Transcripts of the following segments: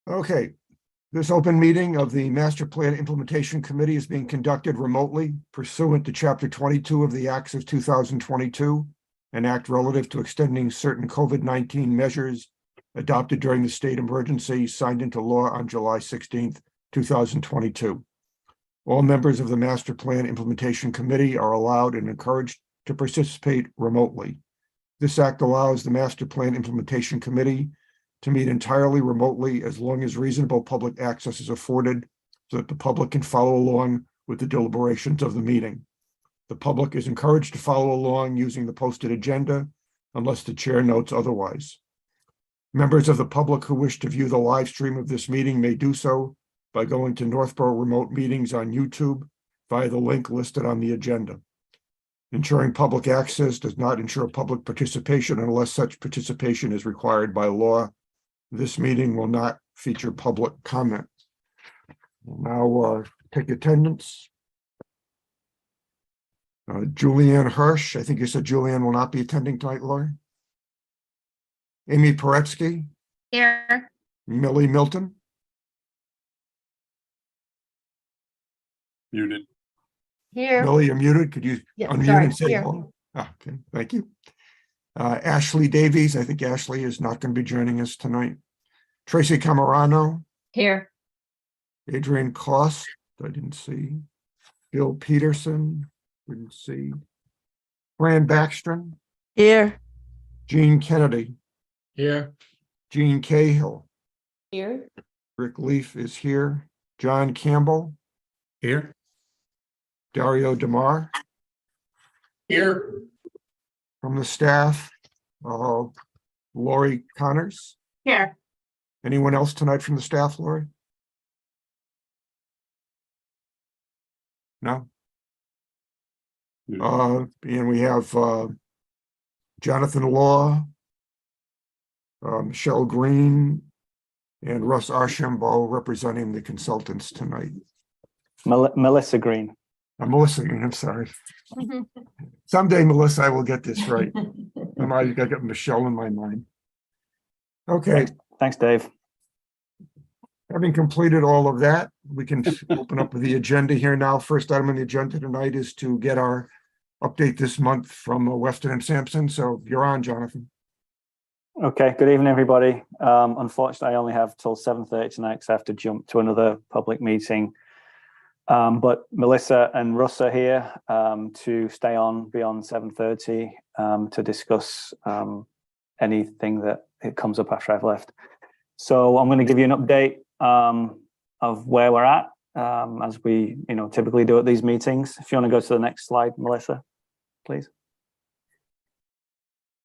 Okay, this open meeting of the Master Plan Implementation Committee is being conducted remotely pursuant to Chapter 22 of the Acts of 2022, an act relative to extending certain COVID-19 measures adopted during the state emergency signed into law on July 16th, 2022. All members of the Master Plan Implementation Committee are allowed and encouraged to participate remotely. This act allows the Master Plan Implementation Committee to meet entirely remotely as long as reasonable public access is afforded so that the public can follow along with the deliberations of the meeting. The public is encouraged to follow along using the posted agenda unless the chair notes otherwise. Members of the public who wish to view the live stream of this meeting may do so by going to Northborough Remote Meetings on YouTube via the link listed on the agenda. Ensuring public access does not ensure public participation unless such participation is required by law. This meeting will not feature public comment. We'll now take attendance. Julianne Hirsch, I think you said Julianne will not be attending tonight, Lori. Amy Paretsky. Here. Millie Milton. Muted. Here. Millie, you're muted. Could you unmute sorry, and say here. hello? Okay, thank you. Ashley Davies, I think Ashley is not going to be joining us tonight. Tracy Camarano. Here. Adrian Cost, I didn't see. Bill Peterson, didn't see. Fran Backstrom. Here. Gene Kennedy. Here. Gene Cahill. Here. Rick Leaf is here. John Campbell. Here. Dario DeMar. Here. From the staff, Lori Connors. Here. Anyone else tonight from the staff, Lori? No? And we have Jonathan Law, Michelle Green, and Russ Archambault representing the consultants tonight. Melissa Green. Melissa Green, I'm sorry. Someday, Melissa, I will get this right. I got Michelle in my mind. Okay. Thanks, Dave. Having completed all of that, we can open up the agenda here now. First item on the agenda tonight is to get our update this month from Weston and Sampson. So you're on, Jonathan. Okay, good evening, everybody. Unfortunately, I only have till 7:30 tonight because I have to jump to another public meeting. But Melissa and Russ are here to stay on beyond 7:30 to discuss anything that it comes up after I've left. So I'm going to give you an update of where we're at as we typically do at these meetings. If you want to go to the next slide, Melissa, please.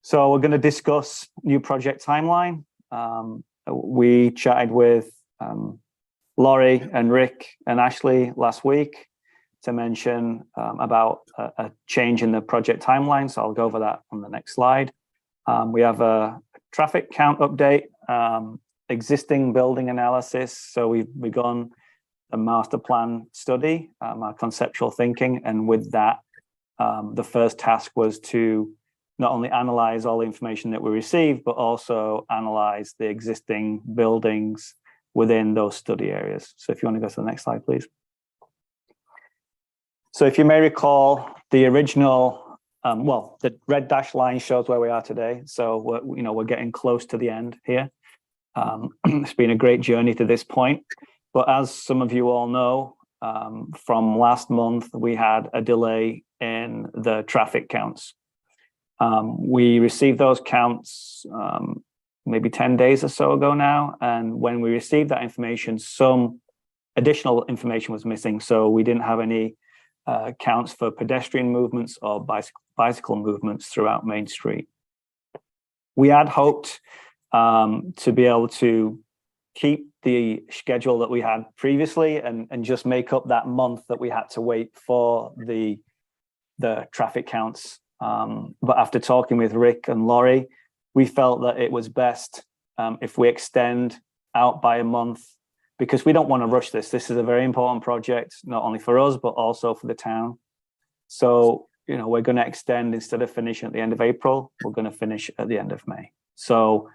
So we're going to discuss new project timeline. We chatted with Laurie and Rick and Ashley last week to mention about a change in the project timeline. So I'll go over that on the next slide. We have a traffic count update, existing building analysis. So we've begun a master plan study, our conceptual thinking. And with that, the first task was to not only analyze all the information that we received, but also analyze the existing buildings within those study areas. So if you want to go to the next slide, please. So if you may recall, the original, the red dashed line shows where we are today. So we're getting close to the end here. It's been a great journey to this point. But as some of you all know, from last month, we had a delay in the traffic counts. We received those counts maybe 10 days or so ago now. And when we received that information, some additional information was missing. So we didn't have any counts for pedestrian movements or bicycle movements throughout Main Street. We had hoped to be able to keep the schedule that we had previously and just make up that month that we had to wait for the traffic counts. But after talking with Rick and Laurie, we felt that it was best if we extend out by a month, because we don't want to rush this. This is a very important project, not only for us, but also for the town. So, we're going to extend, instead of finishing at the end of April, we're going to finish at the end of May. So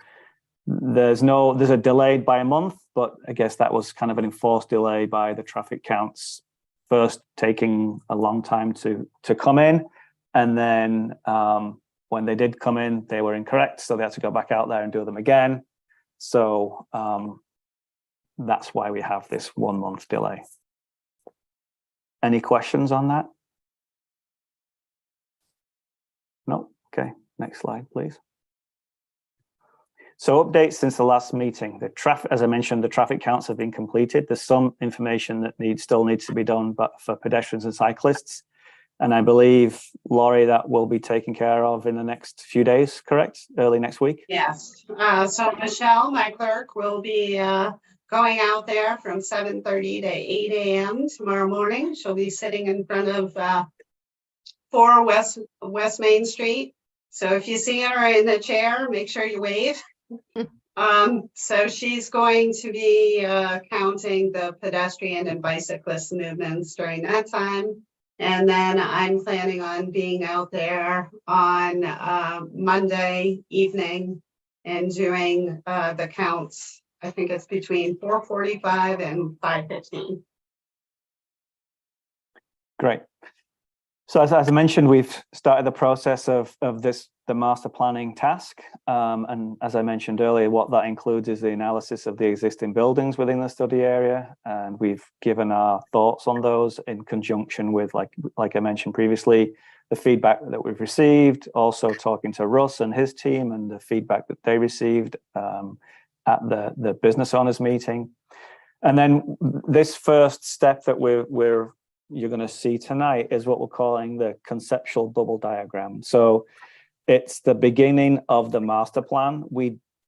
there's a delayed by a month, but I guess that was kind of an enforced delay by the traffic counts first taking a long time to come in. And then when they did come in, they were incorrect. So they had to go back out there and do them again. So that's why we have this 1 month delay. Any questions on that? No? Okay, next slide, please. So updates since the last meeting. The traffic, as I mentioned, the traffic counts have been completed. There's some information that still needs to be done, but for pedestrians and cyclists. And I believe, Laurie, that will be taken care of in the next few days, correct? Early next week? Yes, so Michelle, my clerk, will be going out there from 7:30 to 8 a.m. tomorrow morning. She'll be sitting in front of 4 West Main Street. So if you see her in the chair, make sure you wave. So she's going to be counting the pedestrian and bicyclist movements during that time. And then I'm planning on being out there on Monday evening and doing the counts. I think it's between 4:45 and 5:15. Great. So as I mentioned, we've started the process of the master planning task. And as I mentioned earlier, what that includes is the analysis of the existing buildings within the study area. And we've given our thoughts on those in conjunction with, like I mentioned previously, the feedback that we've received, also talking to Russ and his team and the feedback that they received at the business owners meeting. And then this first step that you're going to see tonight is what we're calling the conceptual bubble diagram. So it's the beginning of the master plan.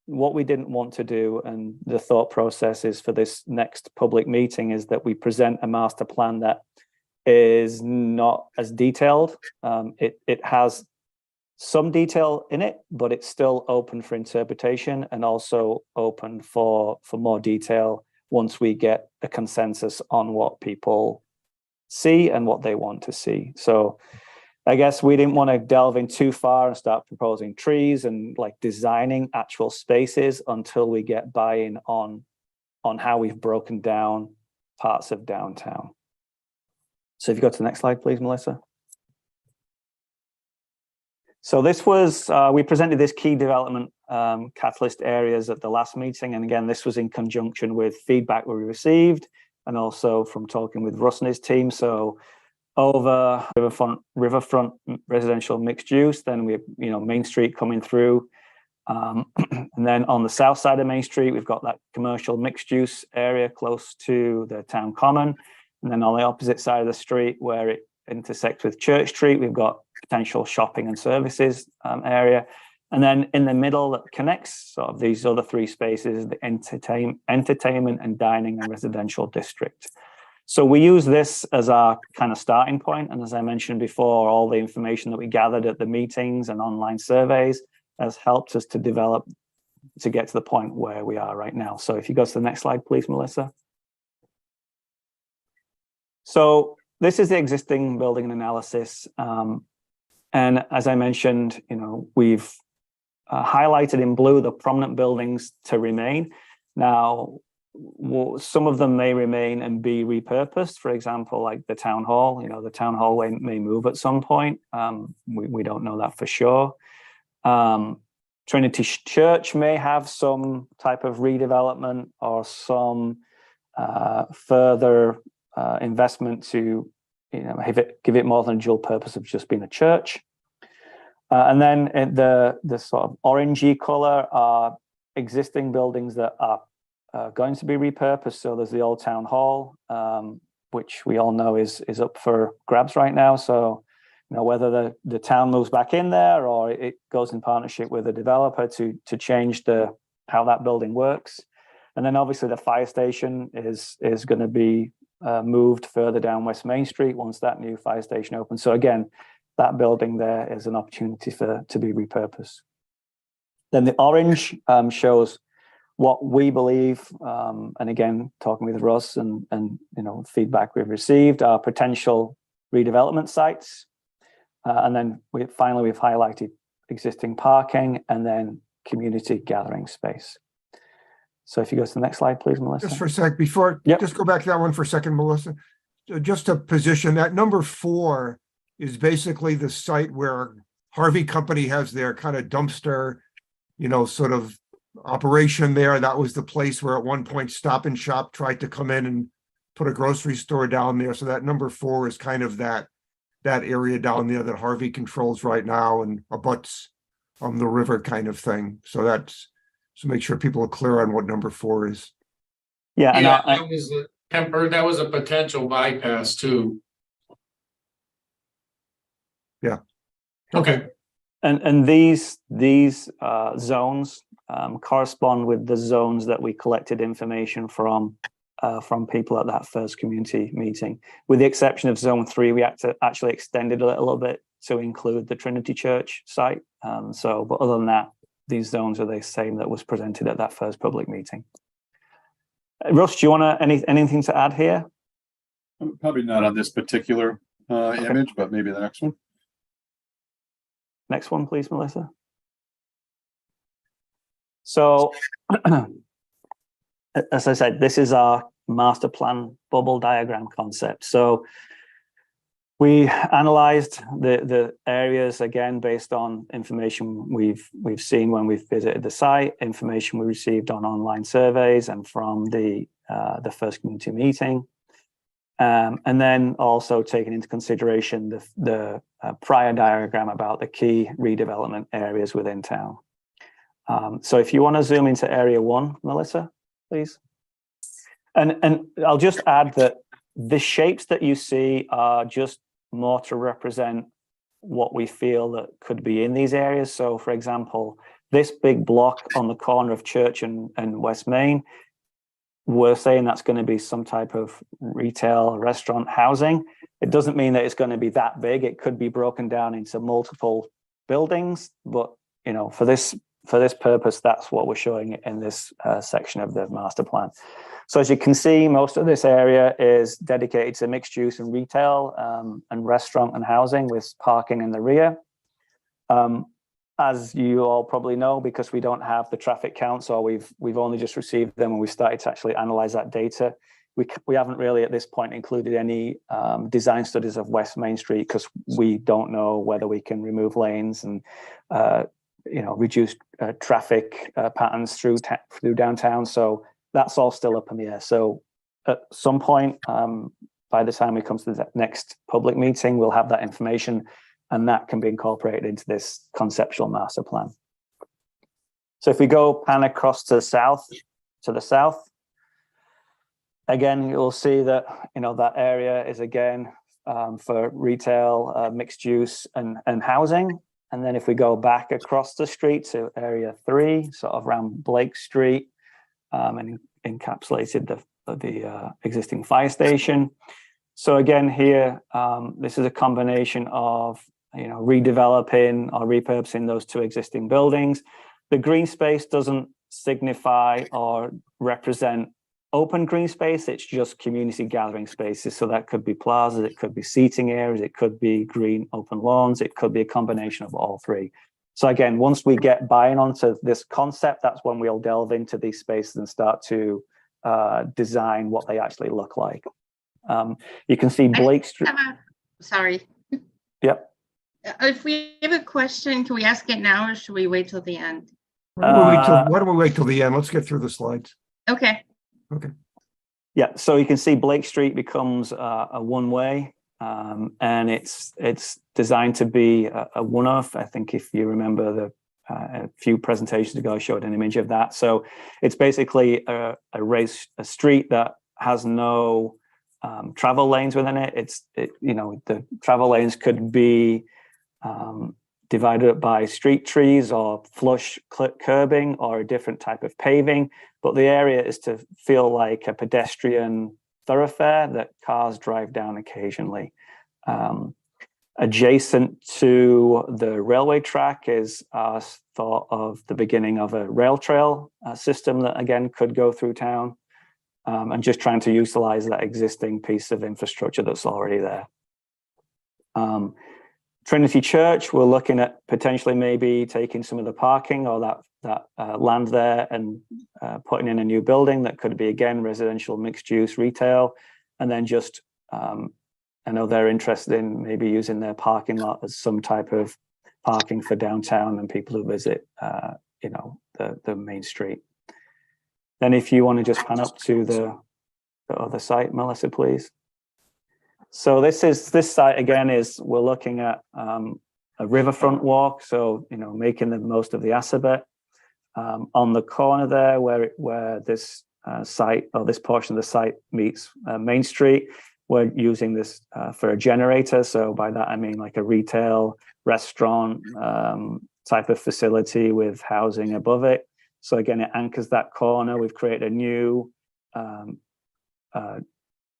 What we didn't want to do, and the thought process is for this next public meeting, is that we present a master plan that is not as detailed. It has some detail in it, but it's still open for interpretation and also open for more detail once we get a consensus on what people see and what they want to see. So I guess we didn't want to delve in too far and start proposing trees and like designing actual spaces until we get buy-in on how we've broken down parts of downtown. So if you go to the next slide, please, Melissa. So this was, we presented this key development catalyst areas at the last meeting. And again, this was in conjunction with feedback we received and also from talking with Russ and his team. So over riverfront residential mixed use, then we, Main Street coming through. And then on the south side of Main Street, we've got that commercial mixed use area close to the town common. And then on the opposite side of the street where it intersects with Church Street, we've got potential shopping and services area. And then in the middle that connects sort of these other three spaces, the entertainment and dining and residential district. So we use this as our kind of starting point. And as I mentioned before, all the information that we gathered at the meetings and online surveys has helped us to develop, to get to the point where we are right now. So if you go to the next slide, please, Melissa. So this is the existing building analysis. And as I mentioned, we've highlighted in blue the prominent buildings to remain. Now, some of them may remain and be repurposed. For example, like the town hall, the town hall may move at some point. We don't know that for sure. Trinity Church may have some type of redevelopment or some further investment to give it more than a dual purpose of just being a church. And then the sort of orangey color are existing buildings that are going to be repurposed. So there's the old town hall, which we all know is up for grabs right now. So whether the town moves back in there or it goes in partnership with a developer to change how that building works. And then obviously the fire station is going to be moved further down West Main Street once that new fire station opens. So again, that building there is an opportunity to be repurposed. Then the orange shows what we believe, and again, talking with Russ and feedback we've received, are potential redevelopment sites. And then finally, we've highlighted existing parking and then community gathering space. So if you go to the next slide, please, Melissa. Just for a sec, before, Yep. just go back to that one for a second, Melissa. Just to position that, number 4 is basically the site where Harvey Company has their kind of dumpster, sort of operation there. That was the place where at one point Stop and Shop tried to come in and put a grocery store down there. So that number 4 is kind of that area down there that Harvey controls right now and abuts the river kind of thing. So make sure people are clear on what number 4 is. Yeah, and Yeah, that was a that was a potential bypass too. Yeah. Okay, and these zones correspond with the zones that we collected information from people at that first community meeting. With the exception of zone 3, we actually extended it a little bit to include the Trinity Church site. But other than that, these zones are the same that was presented at that first public meeting. Russ, do you want anything to add here? Probably not on this particular image, but maybe the next one. Next one, please, Melissa. So, as I said, this is our master plan bubble diagram concept. So we analyzed the areas again based on information we've seen when we've visited the site, information we received on online surveys and from the first community meeting, and then also taking into consideration the prior diagram about the key redevelopment areas within town. So if you want to zoom into area 1, Melissa, please. And I'll just add that the shapes that you see are just more to represent what we feel that could be in these areas. So for example, this big block on the corner of Church and West Main, we're saying that's going to be some type of retail, restaurant, housing. It doesn't mean that it's going to be that big. It could be broken down into multiple buildings, but for this purpose, that's what we're showing in this section of the master plan. So as you can see, most of this area is dedicated to mixed use and retail and restaurant and housing with parking in the rear. As you all probably know, because we don't have the traffic counts, or we've only just received them and we started to actually analyze that data, we haven't really at this point included any design studies of West Main Street because we don't know whether we can remove lanes and reduce traffic patterns through downtown. So that's all still up in the air. So at some point, by the time we come to the next public meeting, we'll have that information and that can be incorporated into this conceptual master plan. So if we go pan across to the south, again, you'll see that, that area is again for retail, mixed use and housing. And then if we go back across the street to area 3, sort of around Blake Street, and encapsulated the existing fire station. So again, here, this is a combination of, redeveloping or repurposing those 2 existing buildings. The green space doesn't signify or represent open green space. It's just community gathering spaces. So that could be plazas, it could be seating areas, it could be green open lawns, it could be a combination of all 3. So again, once we get buy-in onto this concept, that's when we'll delve into these spaces and start to design what they actually look like. You can see Blake Street. Sorry. Yep. If we have a question, can we ask it now or should we wait till the end? Why don't we wait till the end? Let's get through the slides. Okay. Okay. Yeah, so you can see Blake Street becomes a one-way, and it's designed to be a one-off. I think if you remember a few presentations ago, I showed an image of that. So it's basically a street that has no travel lanes within it. The travel lanes could be divided up by street trees or flush curbing or a different type of paving, but the area is to feel like a pedestrian thoroughfare that cars drive down occasionally. Adjacent to the railway track is thought of the beginning of a rail trail system that again could go through town, and just trying to utilize that existing piece of infrastructure that's already there. Trinity Church, we're looking at potentially maybe taking some of the parking or that land there and putting in a new building that could be, again, residential, mixed use, retail, and then just I know they're interested in maybe using their parking lot as some type of parking for downtown and people who visit, you know, the main street. Then if you want to just pan up to the other site, Melissa, please. So this site again is, we're looking at a riverfront walk. So, you know, making the most of the Assabet. On the corner there where this site or this portion of the site meets Main Street, we're using this for a generator. So by that, I mean like a retail restaurant type of facility with housing above it. So again, it anchors that corner. We've created a new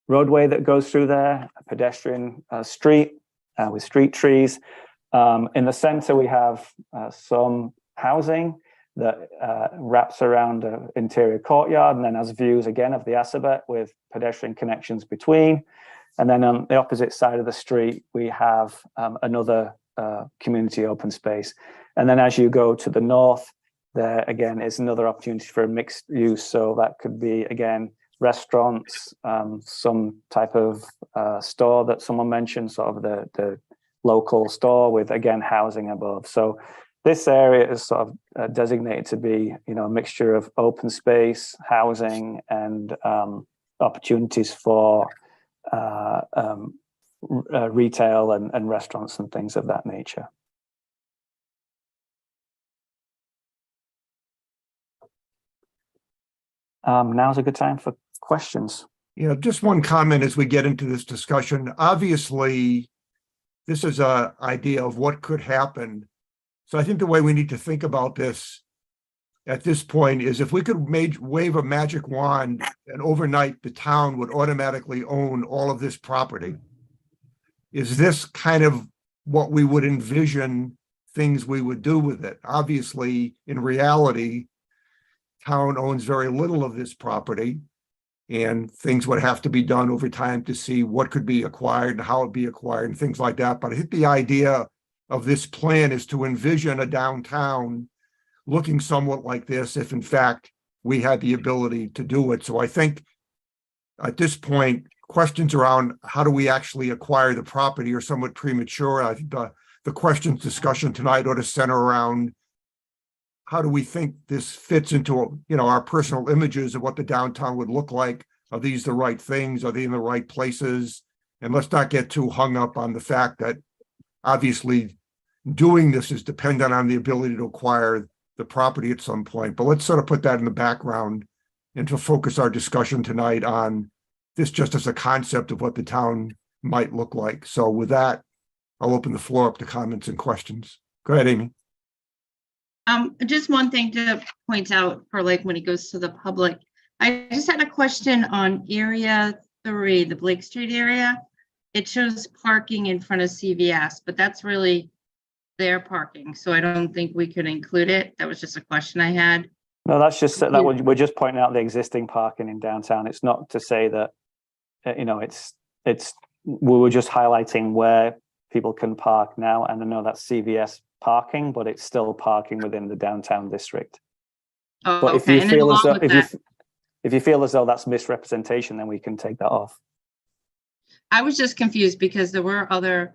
roadway that goes through there, a pedestrian street with street trees. In the center, we have some housing that wraps around an interior courtyard and then has views again of the Assabet with pedestrian connections between. And then on the opposite side of the street, we have another community open space. And then as you go to the north, there again is another opportunity for a mixed use. So that could be, again, restaurants, some type of store that someone mentioned, sort of the local store with, again, housing above. So this area is sort of designated to be, you know, a mixture of open space, housing, and opportunities for retail and restaurants and things of that nature. Now's a good time for questions. You know, just one comment as we get into this discussion. Obviously, this is an idea of what could happen. So I think the way we need to think about this at this point is if we could wave a magic wand and overnight the town would automatically own all of this property. Is this kind of what we would envision things we would do with it? Obviously, in reality, town owns very little of this property, and things would have to be done over time to see what could be acquired and how it'd be acquired and things like that. But I think the idea of this plan is to envision a downtown looking somewhat like this if in fact we had the ability to do it. So I think at this point, questions around how do we actually acquire the property are somewhat premature. I think the questions discussion tonight ought to center around how do we think this fits into, you know, our personal images of what the downtown would look like? Are these the right things? Are they in the right places? And let's not get too hung up on the fact that obviously doing this is dependent on the ability to acquire the property at some point. But let's sort of put that in the background and to focus our discussion tonight on this just as a concept of what the town might look like. So with that, I'll open the floor up to comments and questions. Go ahead, Amy. Just one thing to point out for like when it goes to the public. I just had a question on area 3, the Blake Street area. It shows parking in front of CVS, but that's really their parking. So I don't think we could include it. That was just a question I had. No, that's just that we're just pointing out the existing parking in downtown. It's not to say that, you know, it's we were just highlighting where people can park now. And I know that's CVS parking, but it's still parking within the downtown district. Oh, But okay. if you feel as though that, if you feel as though that's misrepresentation, then we can take that off. I was just confused because there were other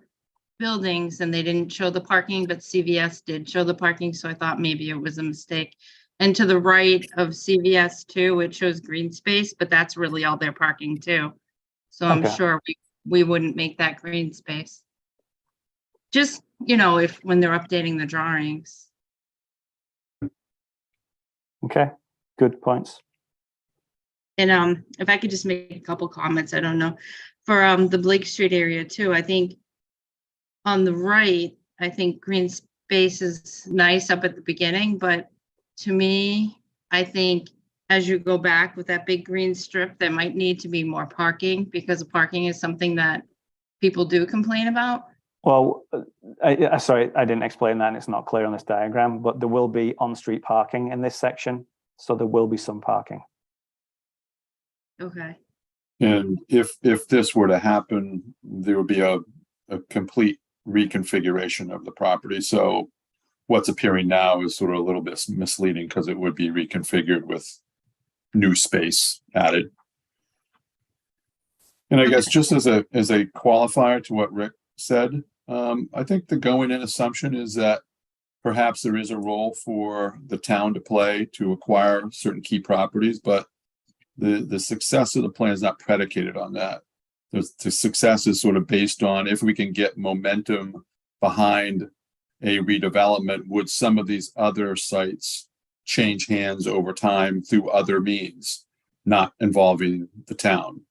buildings and they didn't show the parking, but CVS did show the parking. So I thought maybe it was a mistake. And to the right of CVS too, it shows green space, but that's really all their parking too. So I'm Okay. sure we wouldn't make that green space. Just, you know, if when they're updating the drawings. Okay, good points. And if I could just make a couple comments, I don't know, for the Blake Street area too, I think on the right, I think green space is nice up at the beginning, but to me, I think as you go back with that big green strip, there might need to be more parking because parking is something that people do complain about. Well, sorry, I didn't explain that and it's not clear on this diagram, but there will be on-street parking in this section. So there will be some parking. Okay. And if this were to happen, there would be a complete reconfiguration of the property. So what's appearing now is sort of a little bit misleading because it would be reconfigured with new space added. And I guess just as a qualifier to what Rick said, I think the going in assumption is that perhaps there is a role for the town to play to acquire certain key properties, but the success of the plan is not predicated on that. The success is sort of based on if we can get momentum behind a redevelopment, would some of these other sites change hands over time through other means, not involving the town.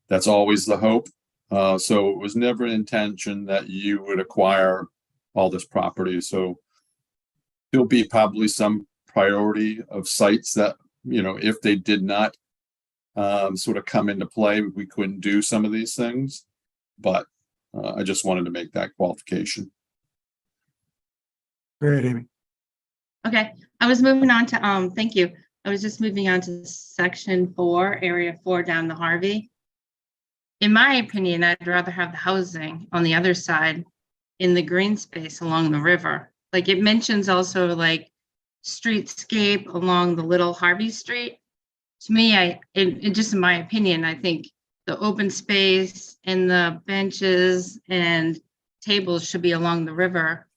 That's always the hope. So it was never an intention that you would acquire all this property. So there'll be probably some priority of sites that, you know, if they did not sort of come into play, we couldn't do some of these things. But I just wanted to make that qualification. Go ahead, Amy. Okay, I was moving on to, thank you. I was just moving on to section 4, area 4 down the Harvey. In my opinion, I'd rather have the housing on the other side in the green space along the river. Like it mentions also like streetscape along the little Harvey Street. To me, just in my opinion, I think the open space and the benches and tables should be along the river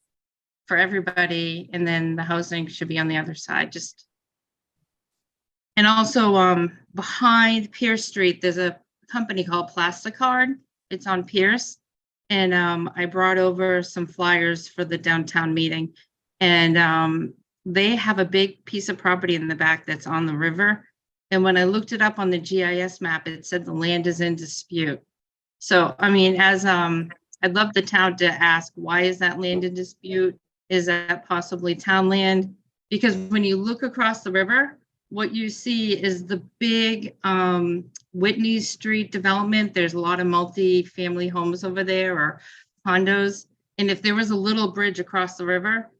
for everybody, and then the housing should be on the other side. Just and also behind Pierce Street, there's a company called Plasticard. It's on Pierce, and I brought over some flyers for the downtown meeting, and they have a big piece of property in the back that's on the river. And when I looked it up on the GIS map, it said the land is in dispute. So, I mean, as I'd love the town to ask, why is that land in dispute? Is that possibly town land? Because when you look across the river, what you see is the big Whitney Street development. There's a lot of multi-family homes over there or condos. And if there was a little bridge across the river,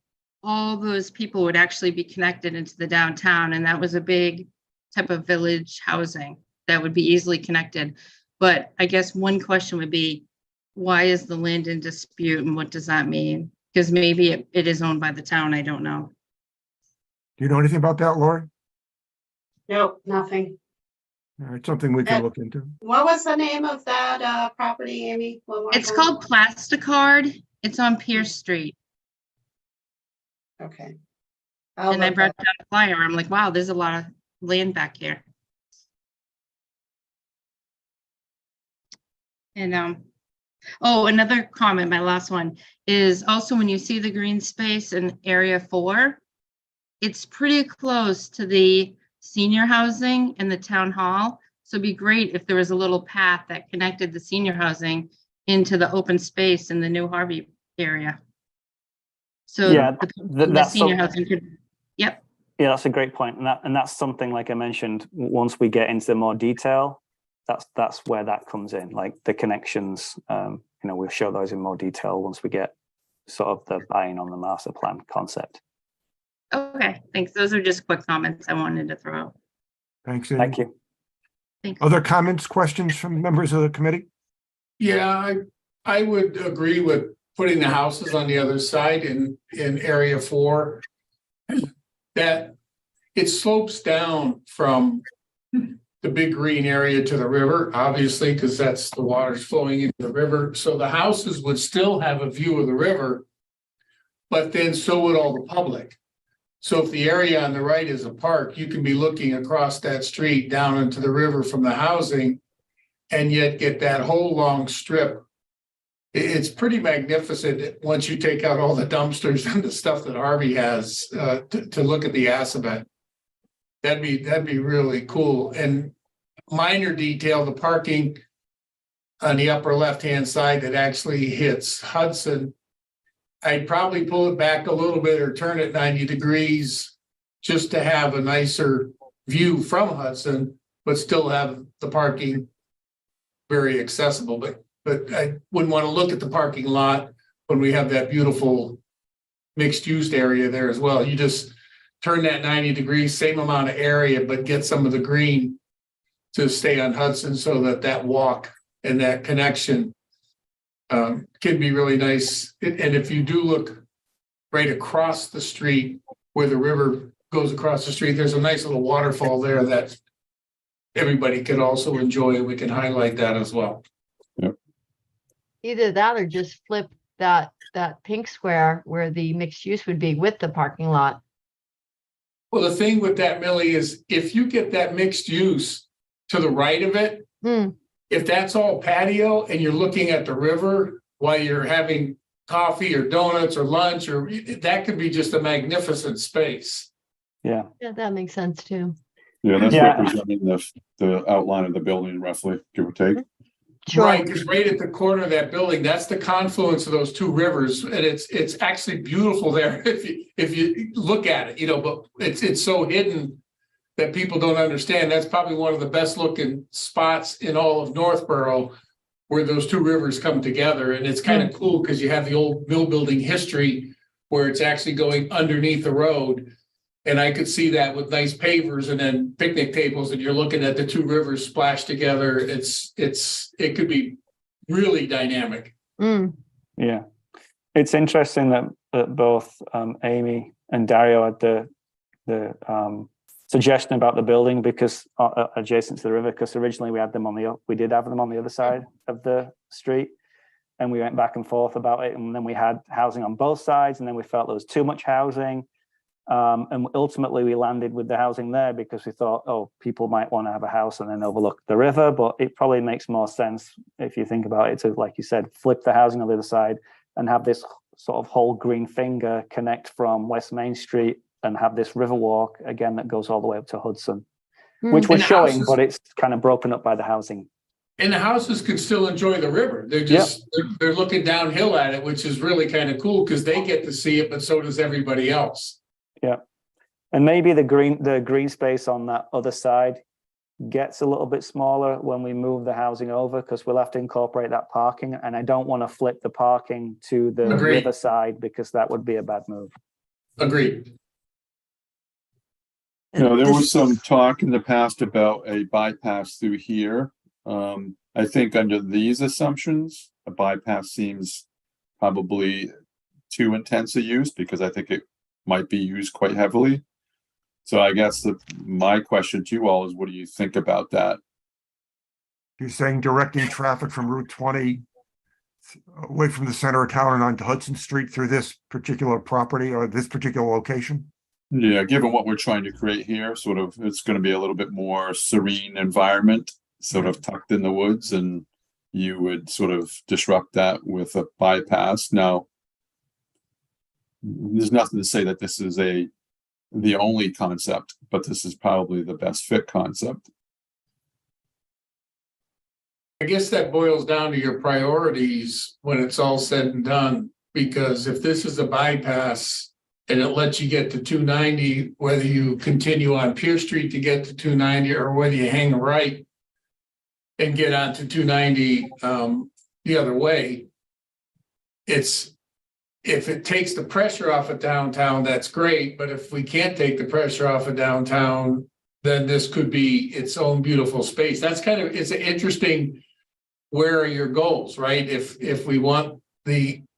all those people would actually be connected into the downtown. And that was a big type of village housing that would be easily connected. But I guess one question would be, why is the land in dispute and what does that mean? Because maybe it is owned by the town, I don't know. Do you know anything about that, Lori? Nope, nothing. It's something we can look into. What was the name of that property, Amy? One more It's time. called Plasticard. It's on Pierce Street. Okay. And I brought down a flyer. I'm like, wow, there's a lot of land back here. And oh, another comment, my last one, is also when you see the green space in area 4, it's pretty close to the senior housing and the town hall. So it'd be great if there was a little path that connected the senior housing into the open space in the new Harvey area. So Yeah, the that's senior so- housing could, yep. Yeah, that's a great point. And that's something, like I mentioned, once we get into more detail, that's where that comes in, like the connections. We'll show those in more detail once we get sort of the buy-in on the master plan concept. Okay, thanks. Those are just quick comments I wanted to throw out. Thanks, Amy. Thank you. Thanks. Other comments, questions from members of the committee? Yeah, I would agree with putting the houses on the other side in area 4. That it slopes down from the big green area to the river, obviously, because that's the water's flowing into the river. So the houses would still have a view of the river, but then so would all the public. So if the area on the right is a park, you can be looking across that street down into the river from the housing and yet get that whole long strip. It's pretty magnificent once you take out all the dumpsters and the stuff that Harvey has to look at the Assabet. That'd be really cool. And minor detail, the parking on the upper left-hand side that actually hits Hudson, I'd probably pull it back a little bit or turn it 90 degrees just to have a nicer view from Hudson, but still have the parking very accessible. But I wouldn't want to look at the parking lot when we have that beautiful mixed-use area there as well. You just turn that 90 degrees, same amount of area, but get some of the green to stay on Hudson so that walk and that connection can be really nice. And if you do look right across the street where the river goes across the street, there's a nice little waterfall there that everybody could also enjoy. We can highlight that as well. Either that or just flip that pink square where the mixed use would be with the parking lot. Well, the thing with that, Millie, is if you get that mixed use to the right of it, Hmm, if that's all patio and you're looking at the river while you're having coffee or donuts or lunch, or that could be just a magnificent space. yeah, that makes sense too. Yeah, that's Yeah. representing the outline of the building roughly, give or take. Sure. Right, because right at the corner of that building, that's the confluence of those two rivers, and it's actually beautiful there if you look at it, but it's so hidden that people don't understand. That's probably one of the best looking spots in all of Northborough where those two rivers come together, and it's kind of cool because you have the old mill building history where it's actually going underneath the road. And I could see that with nice pavers and then picnic tables, and you're looking at the two rivers splash together. It could be really dynamic. Mm, Yeah, it's interesting that both Amy and Dario had the suggestion about the building because adjacent to the river. Because originally we did have them on the other side of the street, and we went back and forth about it. And then we had housing on both sides, and then we felt there was too much housing. And ultimately we landed with the housing there because we thought, oh, people might want to have a house and then overlook the river, but it probably makes more sense if you think about it to, like you said, flip the housing on the other side and have this sort of whole green finger connect from West Main Street and have this river walk again that goes all the way up to Hudson, which we're And the showing, houses- but it's kind of broken up by the housing. And the houses could still enjoy the river. They're just, they're looking downhill at it, which is really kind of cool because they get to see it, but so does everybody else. Yeah. And maybe the green space on that other side gets a little bit smaller when we move the housing over because we'll have to incorporate that parking. And I don't want to flip the parking to the Agreed. river side because that would be a bad move. Agreed. There was some talk in the past about a bypass through here. I think under these assumptions, a bypass seems probably too intense a use because I think it might be used quite heavily. So I guess my question to you all is, what do you think about that? You're saying directing traffic from Route 20 away from the center of town and onto Hudson Street through this particular property or this particular location? Yeah, given what we're trying to create here, sort of, it's going to be a little bit more serene environment, sort of tucked in the woods, and you would sort of disrupt that with a bypass. Now, there's nothing to say that this is the only concept, but this is probably the best fit concept. I guess that boils down to your priorities when it's all said and done, because if this is a bypass and it lets you get to 290, whether you continue on Pierce Street to get to 290 or whether you hang a right and get onto 290 the other way, if it takes the pressure off of downtown, that's great. But if we can't take the pressure off of downtown, then this could be its own beautiful space. That's it's an interesting, where are your goals, right? If we want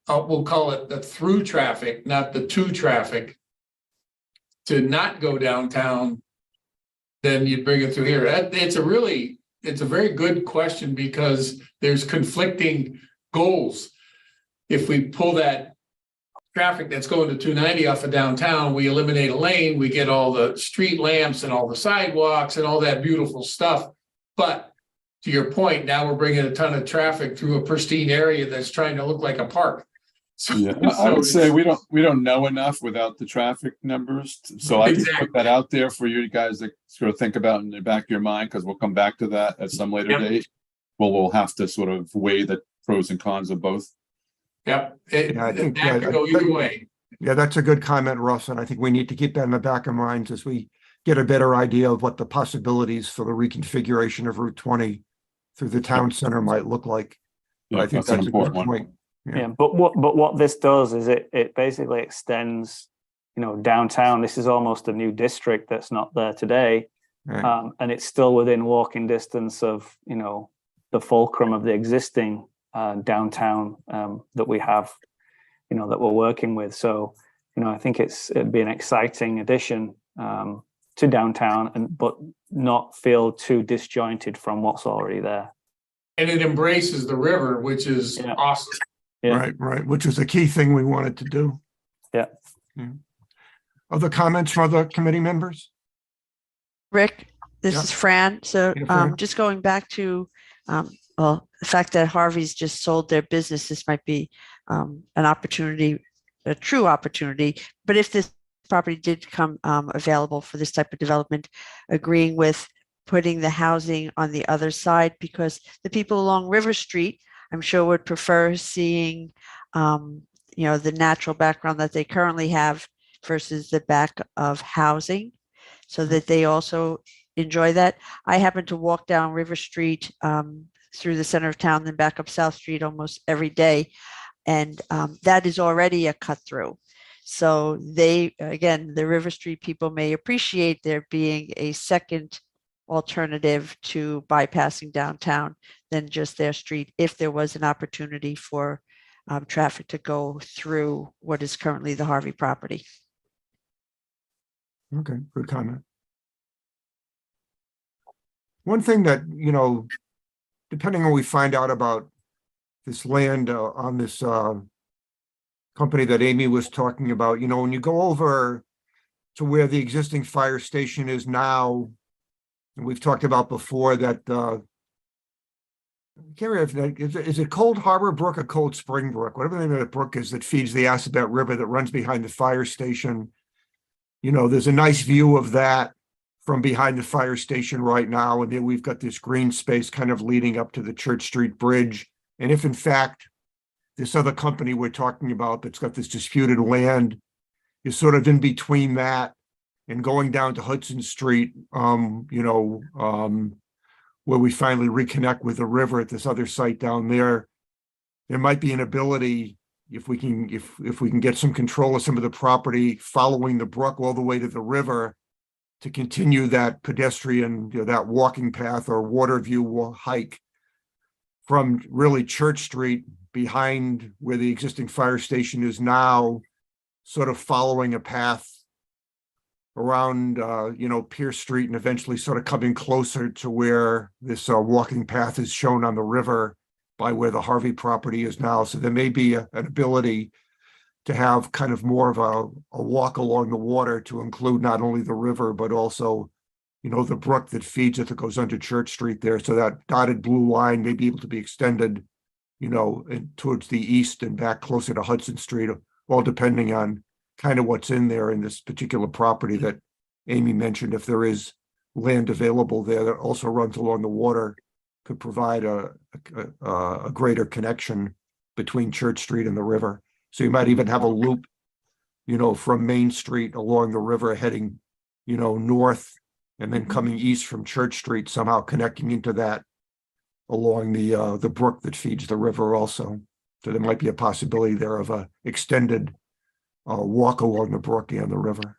we'll call it the through traffic, not the to traffic, to not go downtown, then you bring it through here. It's a very good question because there's conflicting goals. If we pull that traffic that's going to 290 off of downtown, we eliminate a lane, we get all the street lamps and all the sidewalks and all that beautiful stuff. But to your point, now we're bringing a ton of traffic through a pristine area that's trying to look like a park. So, Yeah, I would say we don't know enough without the traffic numbers. So I just Exactly. put that out there for you guys to sort of think about in the back of your mind, because we'll come back to that at some later Yep. date. Well, we'll have to sort of weigh the pros and cons of both. Yep, Yeah, I think, that could go either way. Yeah, that's a good comment, Russ, and I think we need to keep that in the back of minds as we get a better idea of what the possibilities for the reconfiguration of Route 20 through the town center might look like. Yeah, I think that's an that's a good important one. point. Yeah. Yeah, but what this does is it basically extends, downtown. This is almost a new district that's not there today. Right. And it's still within walking distance of, the fulcrum of the existing downtown that we have, you know, that we're working with. So, you know, I think it'd be an exciting addition to downtown, but not feel too disjointed from what's already there. And it embraces the river, which is Yeah. awesome. Yeah. Right, which is a key thing we wanted to do. Yeah. Other comments from other committee members? Rick, this Yeah. is Fran. So Yeah, Fran. just going back to, well, the fact that Harvey's just sold their business, this might be an opportunity, a true opportunity. But if this property did come available for this type of development, agreeing with putting the housing on the other side, because the people along River Street, I'm sure would prefer seeing, you know, the natural background that they currently have versus the back of housing, so that they also enjoy that. I happen to walk down River Street through the center of town, then back up South Street almost every day. And that is already a cut through. So they, again, the River Street people may appreciate there being a second alternative to bypassing downtown than just their street, if there was an opportunity for traffic to go through what is currently the Harvey property. Okay, good comment. One thing that, you know, depending on what we find out about this land on this company that Amy was talking about, you know, when you go over to where the existing fire station is now, and we've talked about before that I can't remember if is it Cold Harbor Brook or Cold Spring Brook, whatever the name of the brook is that feeds the Assabet River that runs behind the fire station. You know, there's a nice view of that from behind the fire station right now. And then we've got this green space kind of leading up to the Church Street Bridge. And if in fact, this other company we're talking about that's got this disputed land is sort of in between that and going down to Hudson Street, you know, where we finally reconnect with the river at this other site down there, there might be an ability, if we can get some control of some of the property following the brook all the way to the river, to continue that pedestrian, you know, that walking path or water view hike from really Church Street behind where the existing fire station is now, sort of following a path around, you know, Pierce Street and eventually sort of coming closer to where this walking path is shown on the river by where the Harvey property is now. So there may be an ability to have kind of more of a walk along the water to include not only the river, but also, you know, the brook that feeds it that goes under Church Street there. So that dotted blue line may be able to be extended, you know, towards the east and back closer to Hudson Street, all depending on kind of what's in there in this particular property that Amy mentioned. If there is land available there that also runs along the water, could provide a greater connection between Church Street and the river. So you might even have a loop, you know, from Main Street along the river heading, you know, north and then coming east from Church Street, somehow connecting into that along the brook that feeds the river also. So there might be a possibility there of a extended walk along the brook and the river.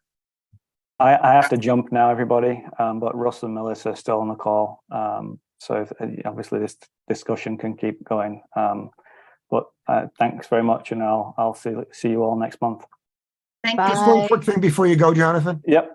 I have to jump now, everybody, but Russ and Melissa are still on the call. So obviously this discussion can keep going. But thanks very much, and I'll see you all next month. Thank Bye. you. Just one quick thing before you go, Jonathan. Yep.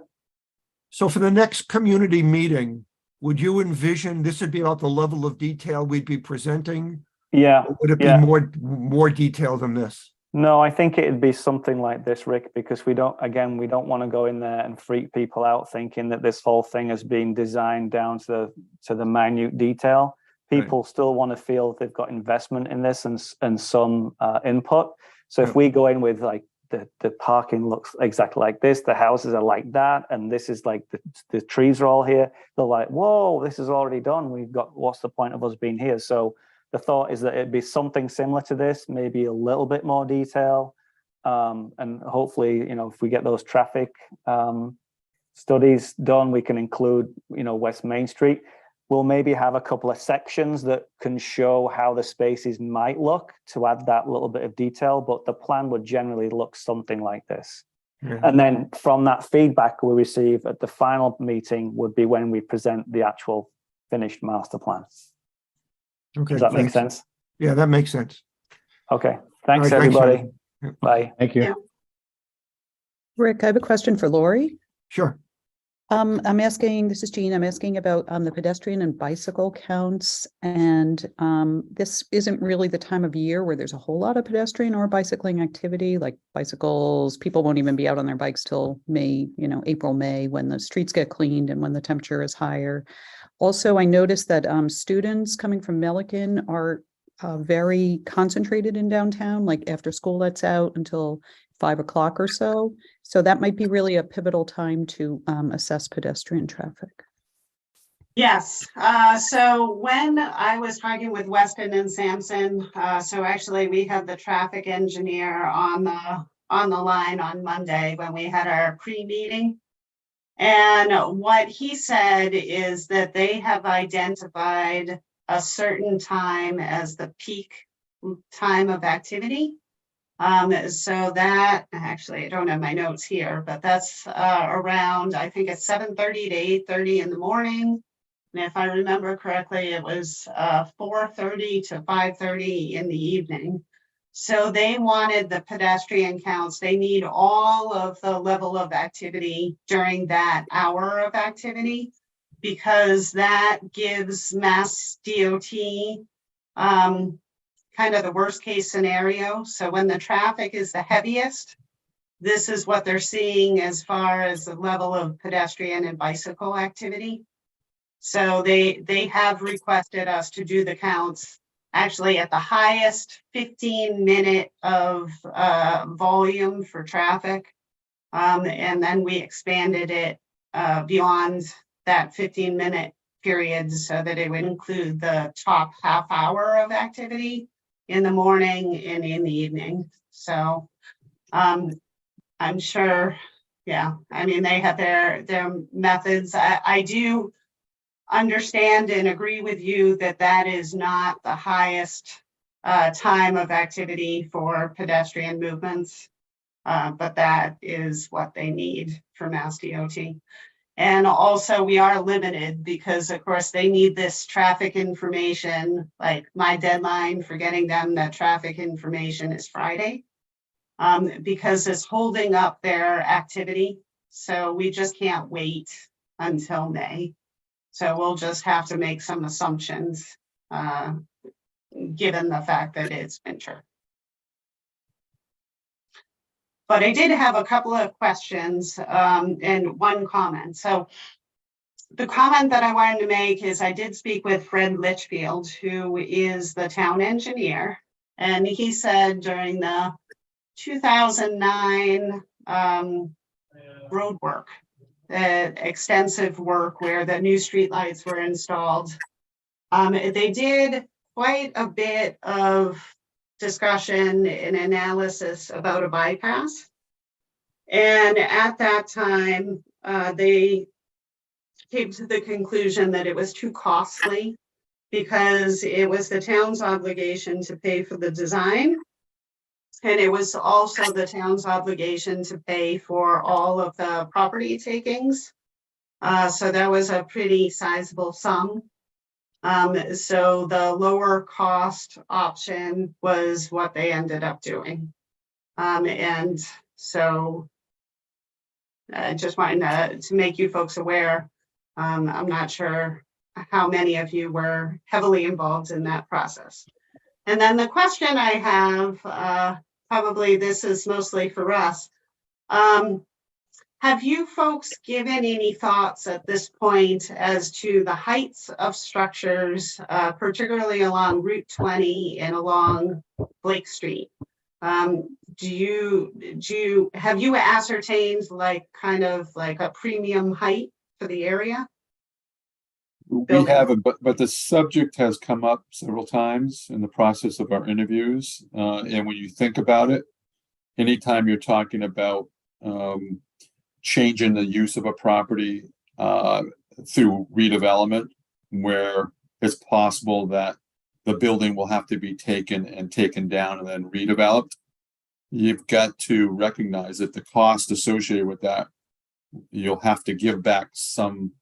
So for the next community meeting, would you envision this would be about the level of detail we'd be presenting? Yeah. Or would it be Yeah. more detailed than this? No, I think it'd be something like this, Rick, because we don't want to go in there and freak people out thinking that this whole thing has been designed down to the minute detail. People still want to feel they've got investment in this and some input. So if we go in with like the parking looks exactly like this, the houses are like that, and this is like the trees are all here, they're like, whoa, this is already done. We've got, what's the point of us being here? So the thought is that it'd be something similar to this, maybe a little bit more detail. And hopefully, you know, if we get those traffic studies done, we can include, you know, West Main Street. We'll maybe have a couple of sections that can show how the spaces might look to add that little bit of detail, but the plan would generally look something like this. Yeah. And then from that feedback we receive at the final meeting would be when we present the actual finished master plan. Okay. Does that make thanks. sense? Yeah, that makes sense. Okay, thanks, All right, thanks, everybody. Harvey. Bye. Thank you. Yeah. Rick, I have a question for Lori. Sure. I'm asking, this is Jean, I'm asking about the pedestrian and bicycle counts. And this isn't really the time of year where there's a whole lot of pedestrian or bicycling activity, like bicycles. People won't even be out on their bikes till May, April, May, when the streets get cleaned and when the temperature is higher. Also, I noticed that students coming from Milliken are very concentrated in downtown, like after school lets out until 5 o'clock or so. So that might be really a pivotal time to assess pedestrian traffic. Yes, so when I was talking with Weston and Sampson, so actually we had the traffic engineer on the line on Monday when we had our pre-meeting. And what he said is that they have identified a certain time as the peak time of activity. So that, actually, I don't have my notes here, but that's around, I think it's 7:30 to 8:30 in the morning. And if I remember correctly, it was 4:30 to 5:30 in the evening. So they wanted the pedestrian counts. They need all of the level of activity during that hour of activity, because that gives Mass DOT kind of the worst case scenario. So when the traffic is the heaviest, this is what they're seeing as far as the level of pedestrian and bicycle activity. So they have requested us to do the counts actually at the highest 15-minute of volume for traffic. And then we expanded it beyond that 15-minute period so that it would include the top half hour of activity in the morning and in the evening. So I'm sure, yeah, I mean, they have their methods. I do understand and agree with you that that is not the highest time of activity for pedestrian movements, but that is what they need for Mass DOT. And also we are limited because of course they need this traffic information, like my deadline for getting them that traffic information is Friday, because it's holding up their activity. So we just can't wait until May. So we'll just have to make some assumptions, given the fact that it's winter. But I did have a couple of questions and one comment. So the comment that I wanted to make is I did speak with Fred Litchfield, who is the town engineer. And he said during the 2009 road work, extensive work where the new streetlights were installed, they did quite a bit of discussion and analysis about a bypass. And at that time, they came to the conclusion that it was too costly because it was the town's obligation to pay for the design. And it was also the town's obligation to pay for all of the property takings. So that was a pretty sizable sum. So the lower cost option was what they ended up doing. And so I just wanted to make you folks aware. I'm not sure how many of you were heavily involved in that process. And then the question I have, probably this is mostly for us. Have you folks given any thoughts at this point as to the heights of structures, particularly along Route 20 and along Blake Street? Have you ascertained like kind of like a premium height for the area? We haven't, but the subject has come up several times in the process of our interviews. And when you think about it, anytime you're talking about changing the use of a property through redevelopment, where it's possible that the building will have to be taken down and then redeveloped, you've got to recognize that the cost associated with that, you'll have to give back some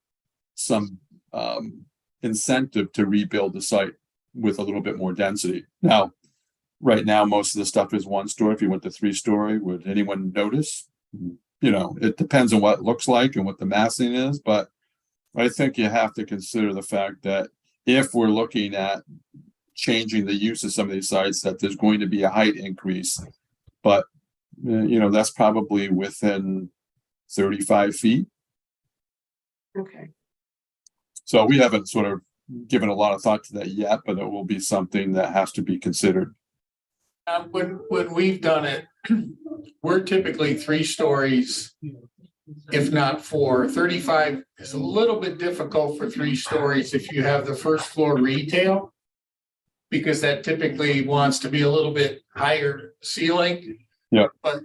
incentive to rebuild the site. with a little bit more density. Now, right now, most of the stuff is 1 story. If you went to 3-story, would anyone notice? You know, it depends on what it looks like and what the massing is, but I think you have to consider the fact that if we're looking at changing the use of some of these sites, that there's going to be a height increase. But, you know, that's probably within 35 feet. Okay. So we haven't sort of given a lot of thought to that yet, but it will be something that has to be considered. When we've done it, we're typically 3 stories, if not 4. 35 is a little bit difficult for 3 stories if you have the first floor retail, because that typically wants to be a little bit higher ceiling. Yeah. But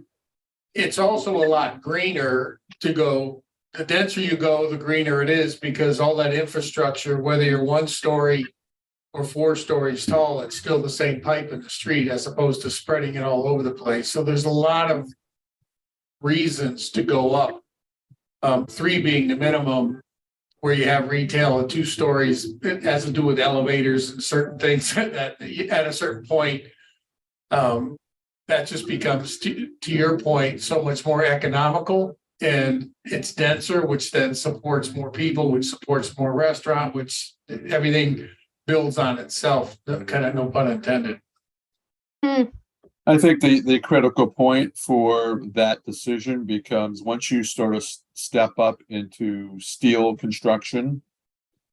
it's also a lot greener to go. The denser you go, the greener it is, because all that infrastructure, whether you're 1 story or 4 stories tall, it's still the same pipe in the street as opposed to spreading it all over the place. So there's a lot of reasons to go up. 3 being the minimum, where you have retail at 2 stories. It has to do with elevators and certain things that at a certain point, that just becomes, to your point, so much more economical, and it's denser, which then supports more people, which supports more restaurant, which everything builds on itself, kind of no pun intended. I think the critical point for that decision becomes once you sort of step up into steel construction,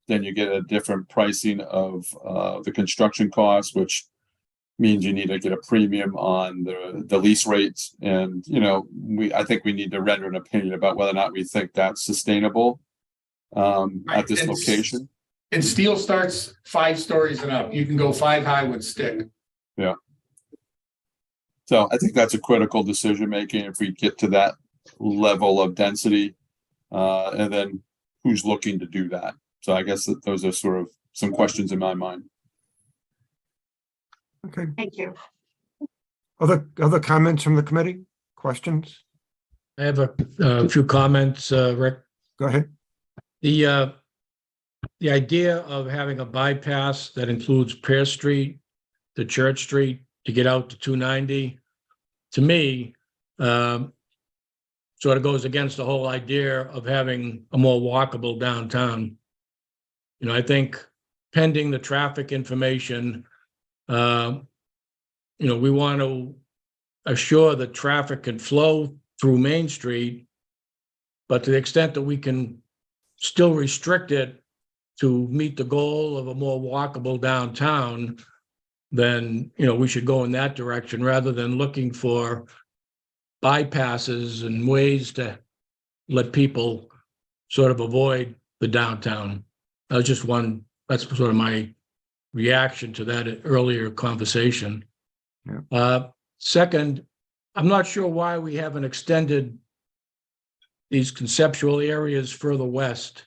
then you get a different pricing of the construction costs, which means you need to get a premium on the lease rates. And, you know, I think we need to render an opinion about whether or not we think that's sustainable at this And location. And steel starts 5 stories and up. You can go 5 high with stick. Yeah. So I think that's a critical decision making if we get to that level of density, and then who's looking to do that. So I guess that those are sort of some questions in my mind. Okay, Thank you. other comments from the committee? Questions? I have a few comments, Rick. Go ahead. The idea of having a bypass that includes Pear Street to Church Street to get out to 290, to me, sort of goes against the whole idea of having a more walkable downtown. You know, I think pending the traffic information, you know, we want to assure that traffic can flow through Main Street, but to the extent that we can still restrict it to meet the goal of a more walkable downtown, then, you know, we should go in that direction rather than looking for bypasses and ways to let people sort of avoid the downtown. That's sort of my reaction to that earlier conversation. Yeah. Second, I'm not sure why we haven't extended these conceptual areas further west,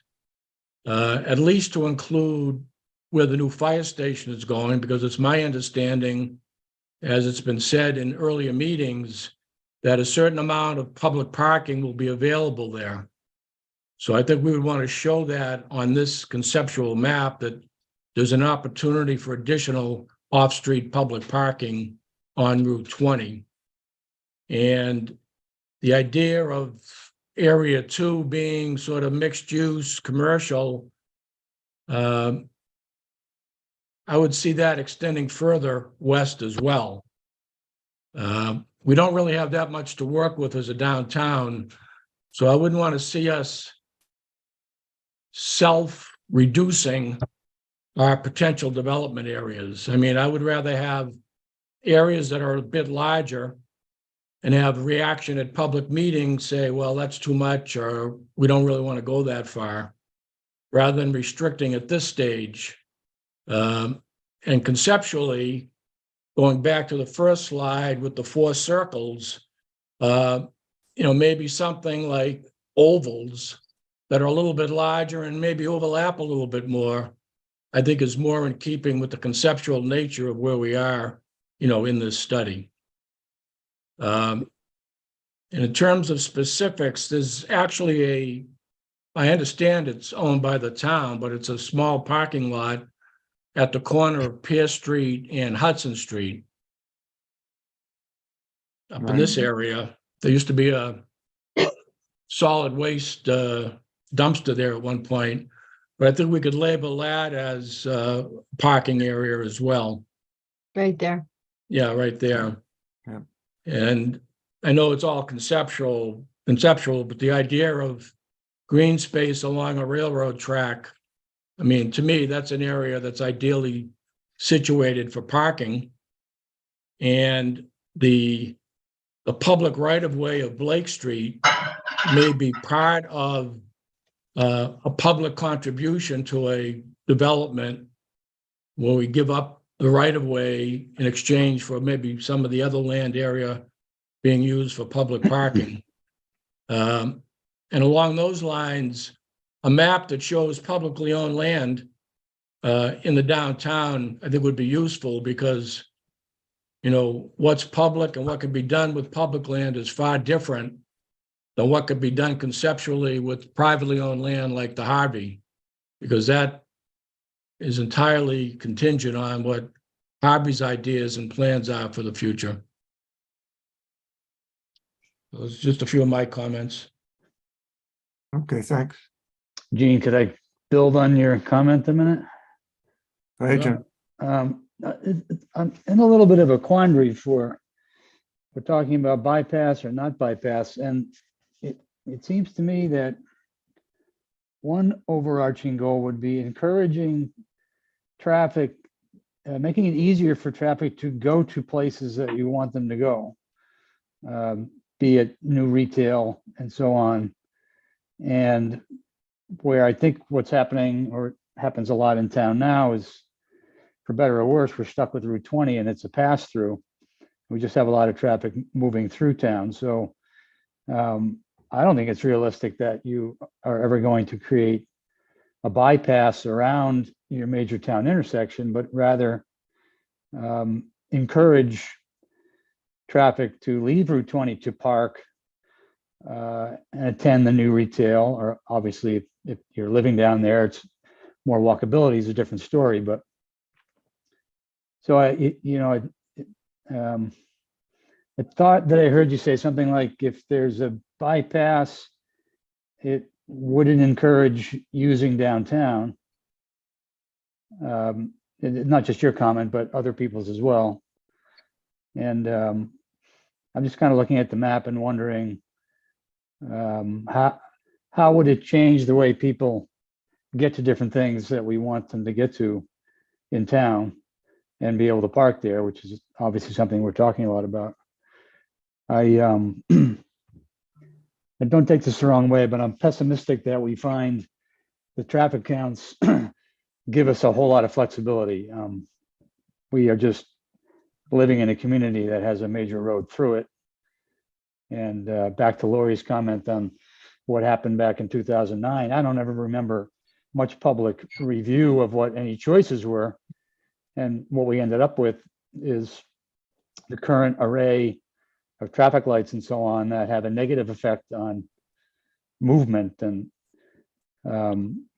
at least to include where the new fire station is going, because it's my understanding, as it's been said in earlier meetings, that a certain amount of public parking will be available there. So I think we would want to show that on this conceptual map, that there's an opportunity for additional off-street public parking on Route 20. And the idea of Area 2 being sort of mixed use commercial, I would see that extending further west as well. We don't really have that much to work with as a downtown, so I wouldn't want to see us self-reducing our potential development areas. I mean, I would rather have areas that are a bit larger and have reaction at public meetings say, well, that's too much, or we don't really want to go that far, rather than restricting at this stage. And conceptually, going back to the first slide with the 4 circles, you know, maybe something like ovals that are a little bit larger and maybe overlap a little bit more, I think is more in keeping with the conceptual nature of where we are, you know, in this study. And in terms of specifics, there's actually I understand it's owned by the town, but it's a small parking lot at the corner of Pierce Street and Hudson Street. Up in this area, there used to be a solid waste dumpster there at one point. But I think we could label that as a parking area as well. Right there. Yeah, right there. Yeah. And I know it's all conceptual, but the idea of green space along a railroad track, I mean, to me, that's an area that's ideally situated for parking. And the public right-of-way of Blake Street may be part of a public contribution to a development where we give up the right-of-way in exchange for maybe some of the other land area being used for public parking. And along those lines, a map that shows publicly owned land in the downtown, I think would be useful because, you know, what's public and what can be done with public land is far different than what could be done conceptually with privately owned land like the Harvey, because that is entirely contingent on what Harvey's ideas and plans are for the future. Those are just a few of my comments. Okay, thanks. Gene, could I build on your comment a minute? Go ahead, Jim. I'm in a little bit of a quandary we're talking about bypass or not bypass. And it seems to me that one overarching goal would be encouraging traffic, making it easier for traffic to go to places that you want them to go, be it new retail and so on. And where I think what's happening or happens a lot in town now is, for better or worse, we're stuck with Route 20 and it's a pass through. We just have a lot of traffic moving through town. So I don't think it's realistic that you are ever going to create a bypass around your major town intersection, but rather encourage traffic to leave Route 20 to park and attend the new retail, or obviously if you're living down there, it's more walkability is a different story. But so I thought that I heard you say something like, if there's a bypass, it wouldn't encourage using downtown. Not just your comment, but other people's as well. And I'm just kind of looking at the map and wondering how would it change the way people get to different things that we want them to get to in town and be able to park there, which is obviously something we're talking a lot about. I don't take this the wrong way, but I'm pessimistic that we find the traffic counts give us a whole lot of flexibility. We are just living in a community that has a major road through it. And back to Lori's comment on what happened back in 2009, I don't ever remember much public review of what any choices were. And what we ended up with is the current array of traffic lights and so on that have a negative effect on movement. And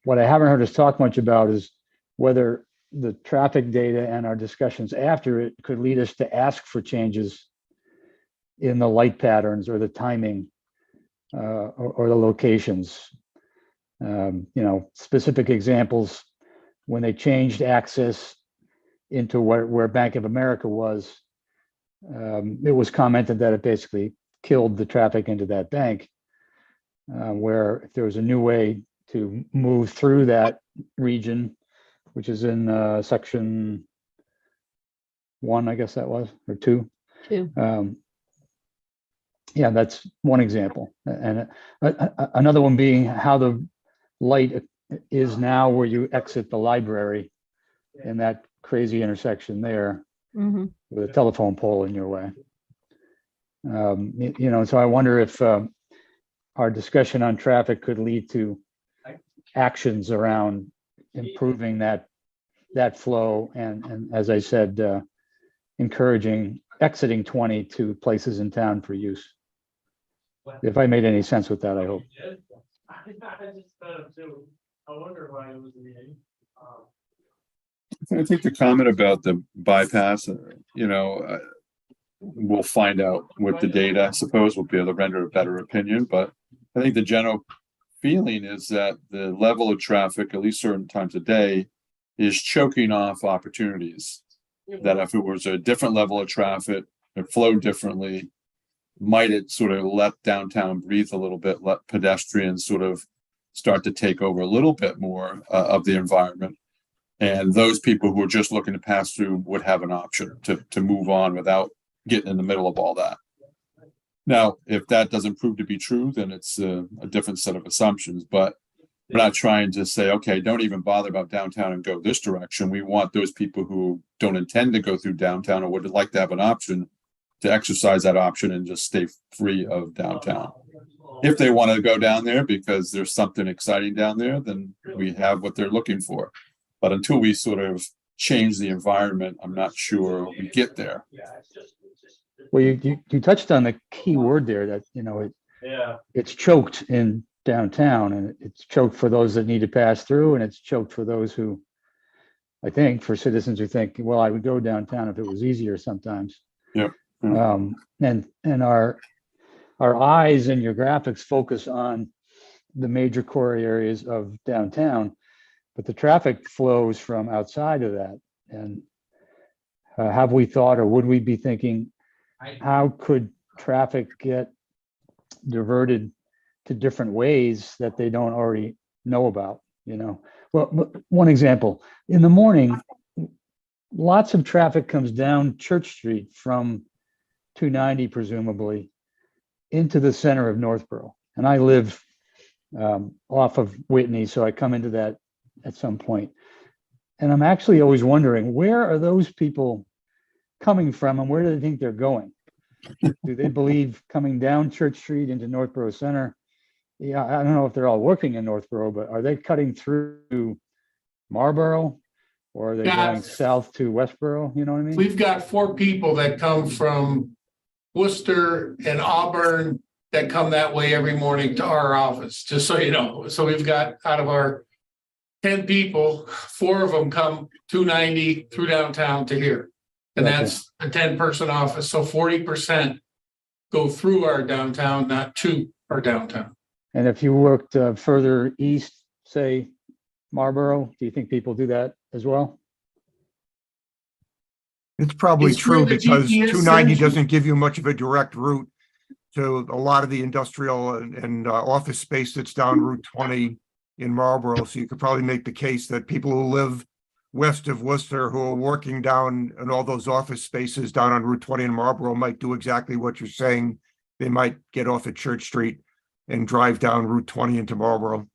what I haven't heard us talk much about is whether the traffic data and our discussions after it could lead us to ask for changes in the light patterns or the timing or the locations. Specific examples, when they changed access into where Bank of America was, it was commented that it basically killed the traffic into that bank, where if there was a new way to move through that region, which is in section 1, I guess that was, or 2. 2. Yeah, that's one example. And another one being how the light is now where you exit the library in that crazy intersection there Mhm. with a telephone pole in your way. So I wonder if our discussion on traffic could lead to actions around improving that flow and as I said, encouraging exiting 20 to places in town for use. If I made any sense with that, I hope. I think the comment about the bypass, we'll find out with the data. I suppose we'll be able to render a better opinion, but I think the general feeling is that the level of traffic, at least certain times of day, is choking off opportunities. That if it was a different level of traffic, it flowed differently, might it sort of let downtown breathe a little bit, let pedestrians sort of start to take over a little bit more of the environment. And those people who are just looking to pass through would have an option to move on without getting in the middle of all that. Now, if that doesn't prove to be true, then it's a different set of assumptions. But we're not trying to say, okay, don't even bother about downtown and go this direction. We want those people who don't intend to go through downtown or would like to have an option to exercise that option and just stay free of downtown. If they want to go down there because there's something exciting down there, then we have what they're looking for. But until we sort of change the environment, I'm not sure we get there. Well, you touched on the key word there that, it's choked in downtown, and it's choked for those that need to pass through, and it's choked for those who, I think, for citizens who think, well, I would go downtown if it was easier sometimes. Yep. And our eyes and your graphics focus on the major core areas of downtown, but the traffic flows from outside of that. And have we thought, or would we be thinking, how could traffic get diverted to different ways that they don't already know about? Well, one example, in the morning, lots of traffic comes down Church Street from 290, presumably, into the center of Northborough. And I live off of Whitney, so I come into that at some point. And I'm actually always wondering, where are those people coming from and where do they think they're going? Do they believe coming down Church Street into Northborough Center? Yeah, I don't know if they're all working in Northborough, but are they cutting through Marlborough, or are they going south to Westborough? You know what I mean? We've got 4 people that come from Worcester and Auburn that come that way every morning to our office, just so you know. So we've got, out of our 10 people, 4 of them come 290 through downtown to here. And that's a 10-person office. So 40% go through our downtown, not to our downtown. And if you worked further east, say Marlborough, do you think people do that as well? It's probably It's where true the because GPS 290 sends you. doesn't give you much of a direct route to a lot of the industrial and office space that's down Route 20 in Marlborough. So you could probably make the case that people who live west of Worcester who are working down in all those office spaces down on Route 20 in Marlborough might do exactly what you're saying. They might get off at Church Street and drive down Route 20 into Marlborough.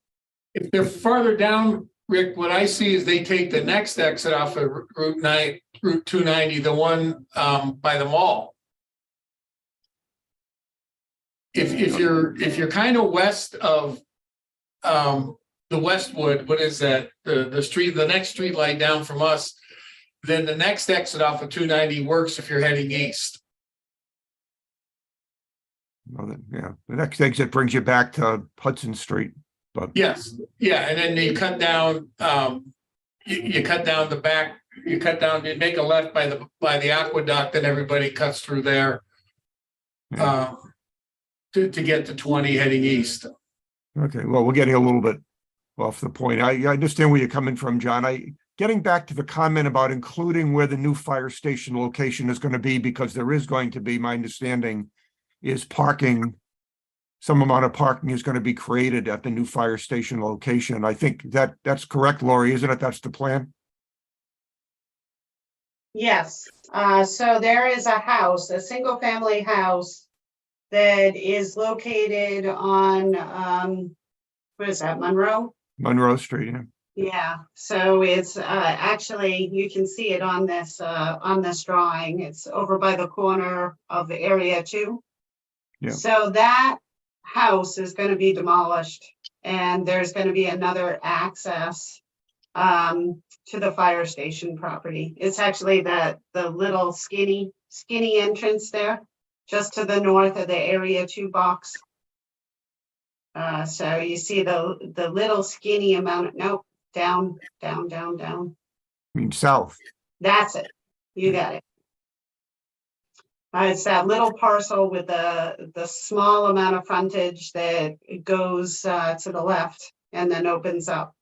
If they're farther down, Rick, what I see is they take the next exit off of Route 290, the one by the mall. If you're kind of west of the Westwood, what is that? The next street light down from us, then the next exit off of 290 works if you're heading east. Well, yeah, the next exit brings you back to Hudson Street, but Yes, yeah, and then you cut down, you cut down the back, you make a left by the aqueduct, and everybody cuts through there. To get to 20 heading east. okay, well, we're getting a little bit off the point. I understand where you're coming from, John. Getting back to the comment about including where the new fire station location is going to be, because there is going to be, my understanding is parking, some amount of parking is going to be created at the new fire station location. I think that's correct, Lori, isn't it? That's the plan? Yes, so there is a house, a single family house that is located on, what is that, Monroe? Monroe Street, yeah. Yeah, so it's actually, you can see it on this drawing. It's over by the corner of the area 2. Yeah. So that house is going to be demolished, and there's going to be another access to the fire station property. It's actually the little skinny entrance there, just to the north of the area 2 box. So you see the little skinny amount of, nope, down. I mean, south. That's it. You got it. It's that little parcel with the small amount of frontage that goes to the left and then opens up.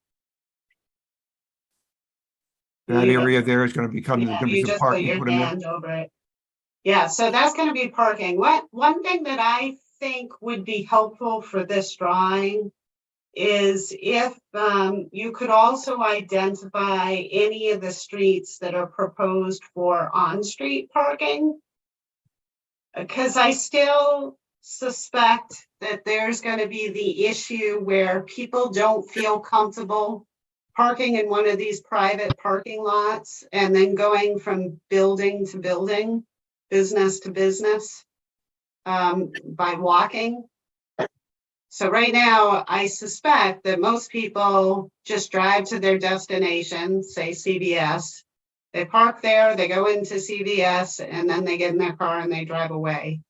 That You got area there is gonna become, there's Yeah, gonna be you some just put parking your put in there. hand over it. Yeah, so that's gonna be parking. One thing that I think would be helpful for this drawing is if you could also identify any of the streets that are proposed for on-street parking. Because I still suspect that there's gonna be the issue where people don't feel comfortable parking in one of these private parking lots and then going from building to building, business to business, by walking. So right now, I suspect that most people just drive to their destination, say CVS. They park there, they go into CVS, and then they get in their car and they drive away.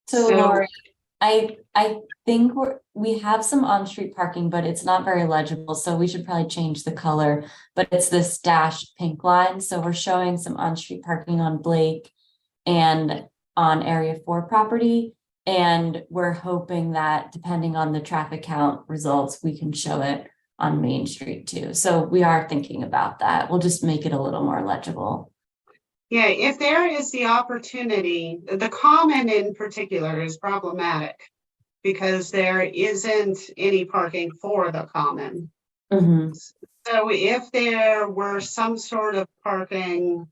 So So- Lori, I think we have some on-street parking, but it's not very legible, so we should probably change the color. But it's this dashed pink line, so we're showing some on-street parking on Blake and on Area 4 property. And we're hoping that depending on the traffic count results, we can show it on Main Street too. So we are thinking about that. We'll just make it a little more legible. Yeah, if there is the opportunity, the common in particular is problematic because there isn't any parking for the common. So if there were some sort of parking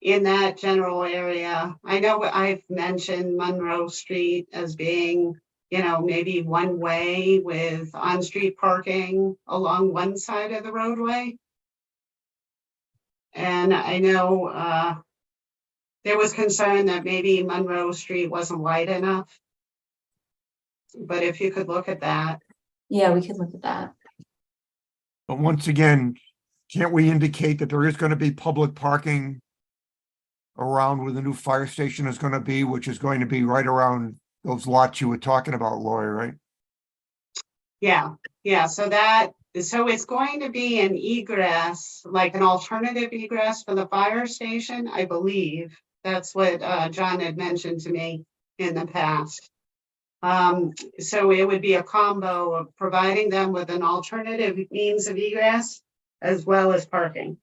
in that general area, I know I've mentioned Monroe Street as being, maybe one way with on-street parking along one side of the roadway. And I know there was concern that maybe Monroe Street wasn't wide enough. But if you could look at that. Yeah, we could look at that. But once again, can't we indicate that there is gonna be public parking around where the new fire station is gonna be, which is going to be right around those lots you were talking about, Lori, right? Yeah, so it's going to be an egress, like an alternative egress for the fire station, I believe. That's what John had mentioned to me in the past. So it would be a combo of providing them with an alternative means of egress as well as parking.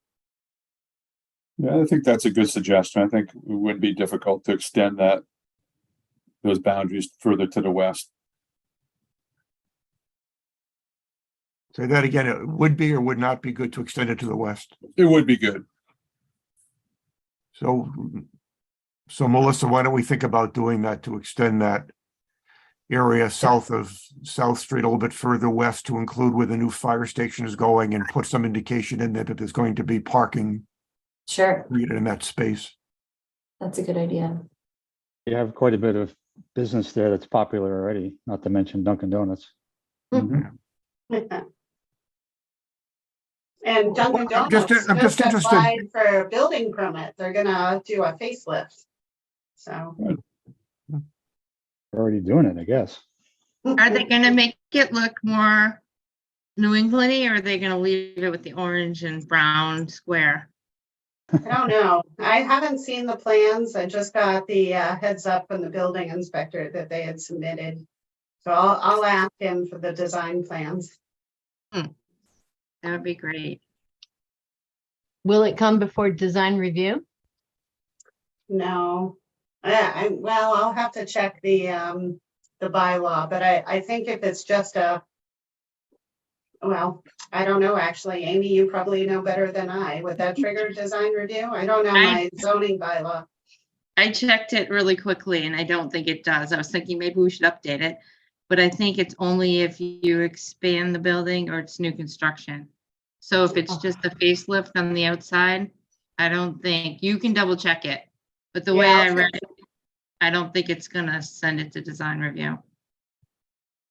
Yeah, I think that's a good suggestion. I think it wouldn't be difficult to extend those boundaries further to the west. Say that again, it would be or would not be good to extend it to the west. It would be good. So Melissa, why don't we think about doing that to extend that area south of South Street a little bit further west to include where the new fire station is going and put some indication in there that there's going to be parking Sure, created in that space. that's a good idea. You have quite a bit of business there that's popular already, not to mention Dunkin' Donuts. And Dunkin' I'm just- Donuts I'm just just interested. applied for a building permit. They're gonna do a facelift. So, They're already doing it, I guess. Are they gonna make it look more New England-y, or are they gonna leave it with the orange and brown square? I don't know. I haven't seen the plans. I just got the heads up from the building inspector that they had submitted. So I'll ask him for the design plans. That would be great. Will it come before design review? No. Well, I'll have to check the bylaw, but I think if it's just well, I don't know, actually. Amy, you probably know better than I. Would that trigger design review? I don't know my zoning bylaw. I checked it really quickly and I don't think it does. I was thinking maybe we should update it. But I think it's only if you expand the building or it's new construction. So if it's just a facelift on the outside, I don't think, you can double check it. But the way Yeah, I I'll read it, I don't think it's gonna send it to design review.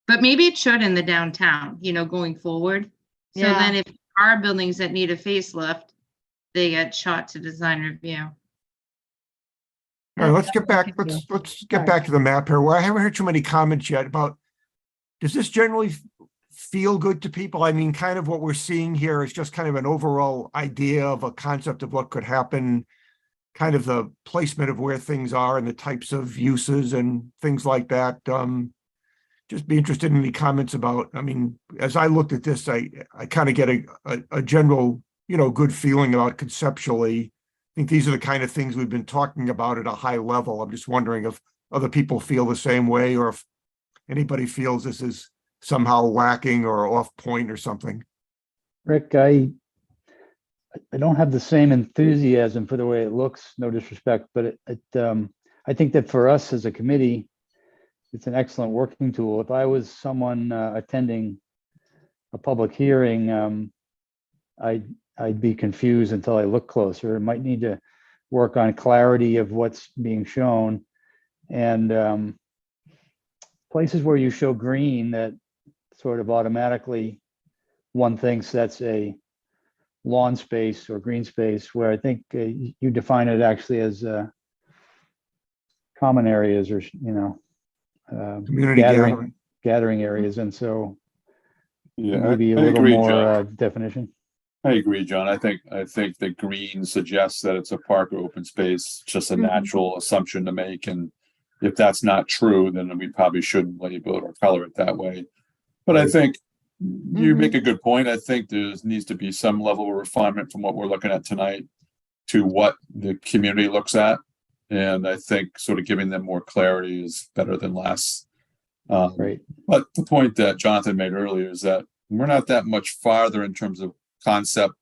But maybe it should in the downtown, going forward. So Yeah. then if there are buildings that need a facelift, they get shot to design review. All right, let's get back, Thank you. let's get back to the map here. Well, I haven't heard too many comments yet about, does this generally feel good to people? I mean, kind of what we're seeing here is just kind of an overall idea of a concept of what could happen, kind of the placement of where things are and the types of uses and things like that. Just be interested in any comments about, I mean, as I looked at this, I kind of get a general, good feeling about conceptually. I think these are the kind of things we've been talking about at a high level. I'm just wondering if other people feel the same way, or if anybody feels this is somehow lacking or off point or something. Rick, I don't have the same enthusiasm for the way it looks, no disrespect, but I think that for us as a committee, it's an excellent working tool. If I was someone attending a public hearing, I'd be confused until I look closer. I might need to work on clarity of what's being shown, and places where you show green that sort of automatically one thinks that's a lawn space or green space, where I think you define it actually as common areas, or Community gathering areas, and so Yeah, maybe a I little agree, more John. definition. I agree, John. I think the green suggests that it's a park or open space, just a natural assumption to make. And if that's not true, then we probably shouldn't label it or color it that way. But I think you make a good point. I think there needs to be some level of refinement from what we're looking at tonight to what the community looks at. And I think sort of giving them more clarity is better than less. Right. But the point that Jonathan made earlier is that we're not that much farther in terms of concept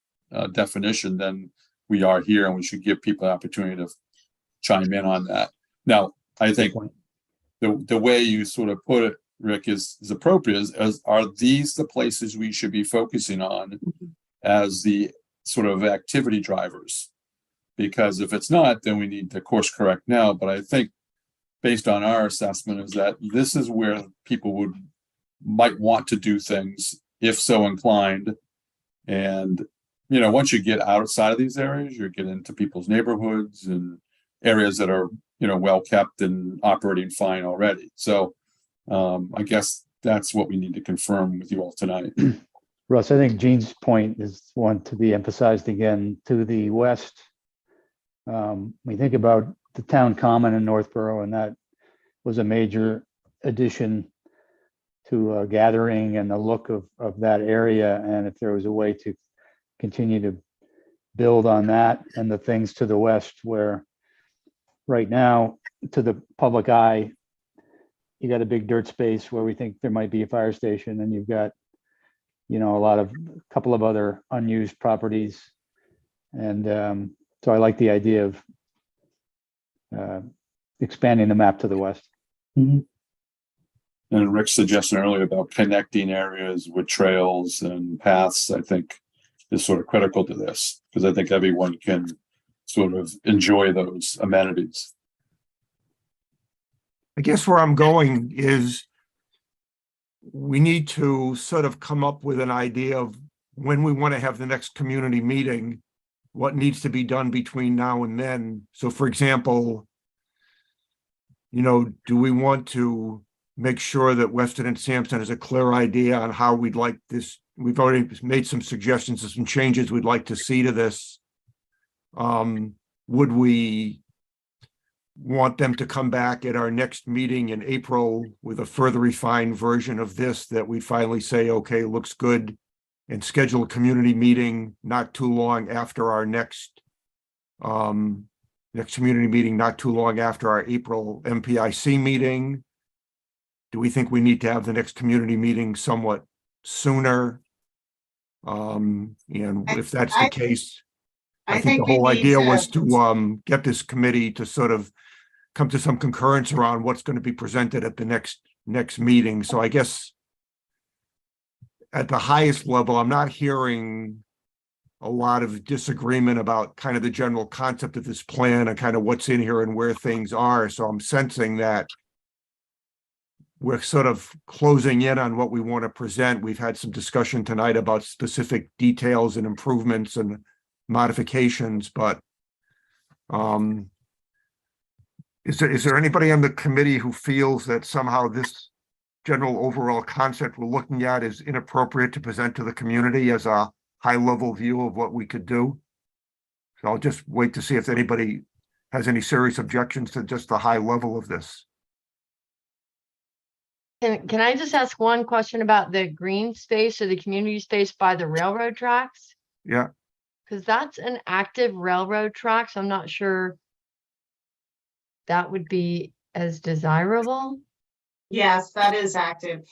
definition than we are here, and we should give people an opportunity to chime in on that. Now, I think the way you sort of put it, Rick, is appropriate. As are these the places we should be focusing on as the sort of activity drivers? Because if it's not, then we need to course correct now. But I think based on our assessment is that this is where people might want to do things if so inclined. And, once you get outside of these areas, you get into people's neighborhoods and areas that are, well kept and operating fine already. So I guess that's what we need to confirm with you all tonight. Russ, I think Gene's point is one to be emphasized again. To the west, we think about the town common in Northborough, and that was a major addition to a gathering and the look of that area. And if there was a way to continue to build on that and the things to the west, where right now, to the public eye, you got a big dirt space where we think there might be a fire station, and you've got, a couple of other unused properties. And so I like the idea of expanding the map to the west. And Rick's suggestion earlier about connecting areas with trails and paths, I think is sort of critical to this, because I think everyone can sort of enjoy those amenities. I guess where I'm going is we need to sort of come up with an idea of when we want to have the next community meeting, what needs to be done between now and then. So for example, do we want to make sure that Weston and Sampson has a clear idea on how we'd like this? We've already made some suggestions of some changes we'd like to see to this. Would we want them to come back at our next meeting in April with a further refined version of this, that we finally say, okay, looks good, and schedule a community meeting not too long after our next community meeting, not too long after our April MPIC meeting? Do we think we need to have the next community meeting somewhat sooner? And if that's the case, I think the whole idea was to get this committee to sort of come to some concurrence around what's going to be presented at the next meeting. So I guess at the highest level, I'm not hearing a lot of disagreement about kind of the general concept of this plan and kind of what's in here and where things are. So I'm sensing that we're sort of closing in on what we want to present. We've had some discussion tonight about specific details and improvements and modifications, but is there anybody on the committee who feels that somehow this general overall concept we're looking at is inappropriate to present to the community as a high-level view of what we could do. So I'll just wait to see if anybody has any serious objections to just the high level of this. Can I just ask one question about the green space or the community space by the railroad tracks? Yeah, Because that's an active railroad track, so I'm not sure that would be as desirable. Yes, that is active.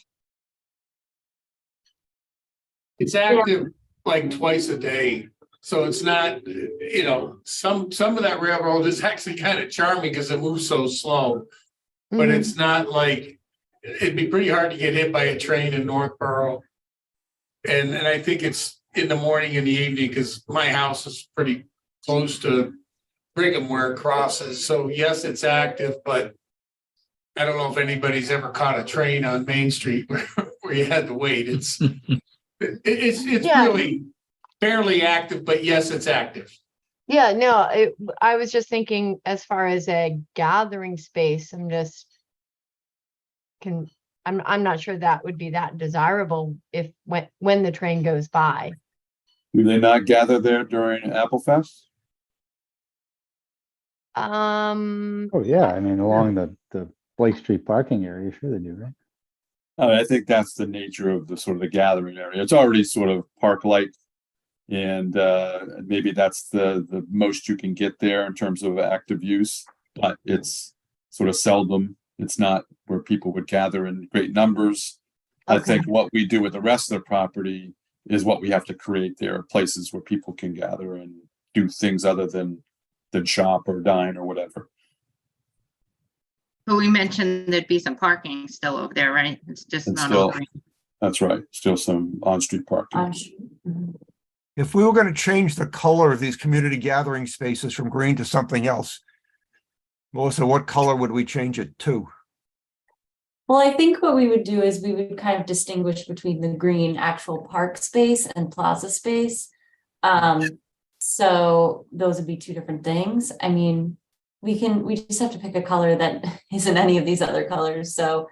It's active like twice a day. So it's not, you know, some of that railroad is actually kind of charming because it moves so slow. But Mhm. it's not like, it'd be pretty hard to get hit by a train in Northborough. And I think it's in the morning and the evening because my house is pretty close to Brigham where it crosses. So yes, it's active, but I don't know if anybody's ever caught a train on Main Street where you had to wait. It's Yeah. really fairly active, but yes, it's active. Yeah, no, I was just thinking as far as a gathering space, I'm not sure that would be that desirable if when the train goes by. Do they not gather there during Apple Fest? Oh, yeah, I mean, along the Blake Street parking area, sure they do, right? I think that's the nature of the sort of the gathering area. It's already sort of park-like. And maybe that's the most you can get there in terms of active use, but it's sort of seldom. It's not where people would gather in great numbers. I Okay. think what we do with the rest of the property is what we have to create there, places where people can gather and do things other than shop or dine or whatever. But we mentioned there'd be some parking still over there, right? It's just And not still- all green. That's right. Still some on-street parking. Mhm. if we were going to change the color of these community gathering spaces from green to something else, Melissa, what color would we change it to? Well, I think what we would do is we would kind of distinguish between the green actual park space and plaza space. So those would be two different things. I mean, we just have to pick a color that isn't any of these other colors. So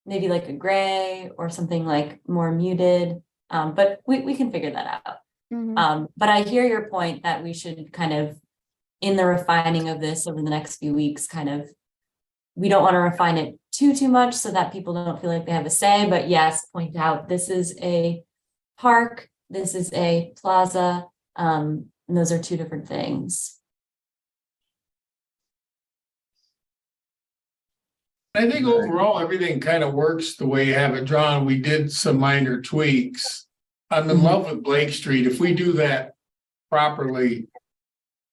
maybe like a gray or something like more muted. But we can figure that out. Mhm. But I hear your point that we should kind of, in the refining of this over the next few weeks, kind of, we don't want to refine it too much so that people don't feel like they have a say, but yes, point out, this is a park, this is a plaza, and those are two different things. I think overall, everything kind of works the way you have it drawn. We did some minor tweaks. I'm in love with Blake Street. If we do that properly,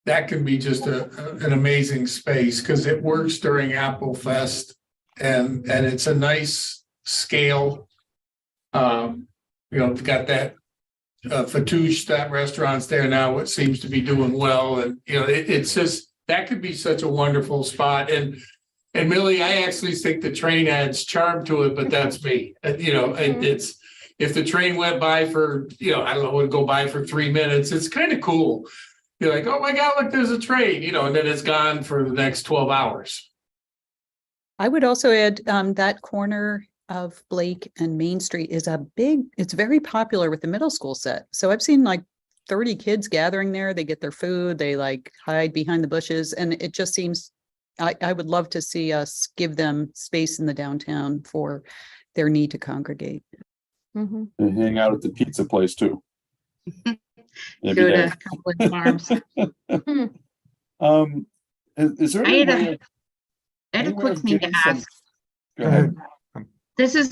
that can be just an amazing space because it works during Apple Fest and it's a nice scale. We've got that Fatouche, that restaurant's there now, what seems to be doing well. And, it's just, that could be such a wonderful spot. And Millie, I actually think the train adds charm to it, but that's me. It's, if the train went by for, I don't know, would go by for 3 minutes, it's kind of cool. You're like, oh my God, look, there's a train, and then it's gone for the next 12 hours. I would also add that corner of Blake and Main Street is it's very popular with the middle school set. So I've seen like 30 kids gathering there. They get their food, they like hide behind the bushes. And it just seems, I would love to see us give them space in the downtown for their need to congregate. Mhm. And hang out at the pizza place too. Every Go day. to Cumberland Farms. Is there I any had a- way- I had any a way quick of thing to getting some- ask. Go ahead. This is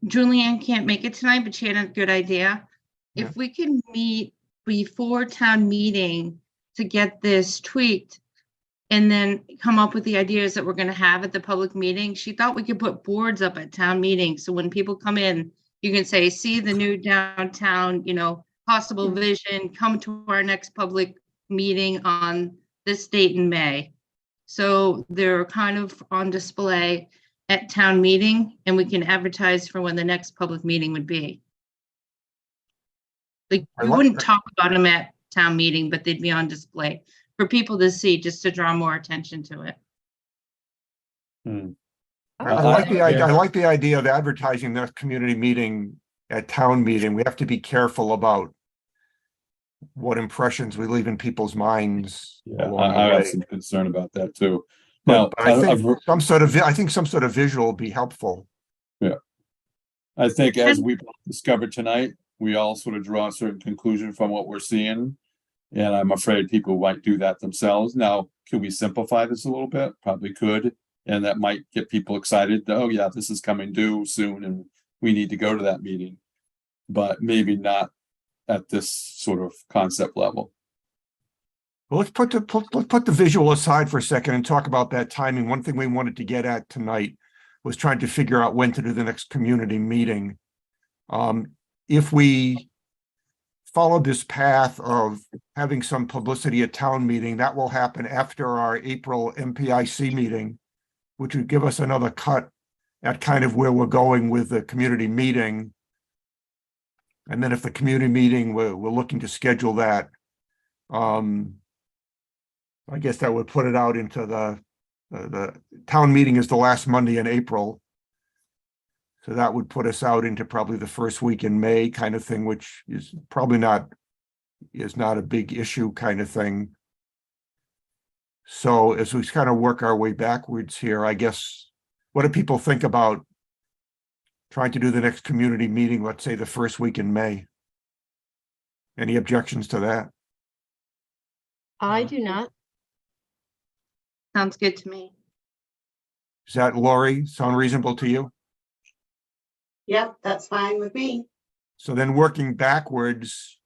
Julianne can't make it tonight, but she had a good idea. Yeah. If we can meet before town meeting to get this tweaked and then come up with the ideas that we're gonna have at the public meeting, she thought we could put boards up at town meeting. So when people come in, you can say, see the new downtown, possible vision, come to our next public meeting on this date in May. So they're kind of on display at town meeting and we can advertise for when the next public meeting would be. Like, I we like wouldn't that. talk about them at town meeting, but they'd be on display for people to see, just to draw more attention to it. I like the idea, I Yeah. like the idea of advertising the community meeting at town meeting. We have to be careful about what impressions we leave in people's minds Yeah, along the I have way. some concern about that too. Now, But I think some sort of, I think some sort of visual would be helpful. I think as we discovered tonight, we all sort of draw a certain conclusion from what we're seeing. And I'm afraid people might do that themselves. Now, can we simplify this a little bit? Probably could. And that might get people excited. Oh yeah, this is coming due soon and we need to go to that meeting. But maybe not at this sort of concept level. Well, let's put the visual aside for a second and talk about that timing. One thing we wanted to get at tonight was trying to figure out when to do the next community meeting. If we follow this path of having some publicity at town meeting, that will happen after our April MPIC meeting, which would give us another cut at kind of where we're going with the community meeting. And then if the community meeting, we're looking to schedule that, I guess that would put it out into the town meeting is the last Monday in April. So that would put us out into probably the first week in May kind of thing, which is probably not a big issue kind of thing. So as we kind of work our way backwards here, I guess, what do people think about trying to do the next community meeting, let's say the first week in May? Any objections to that? I do not. Sounds good to me. Does that, Lori, sound reasonable to you? Yep, that's fine with me. So then working backwards,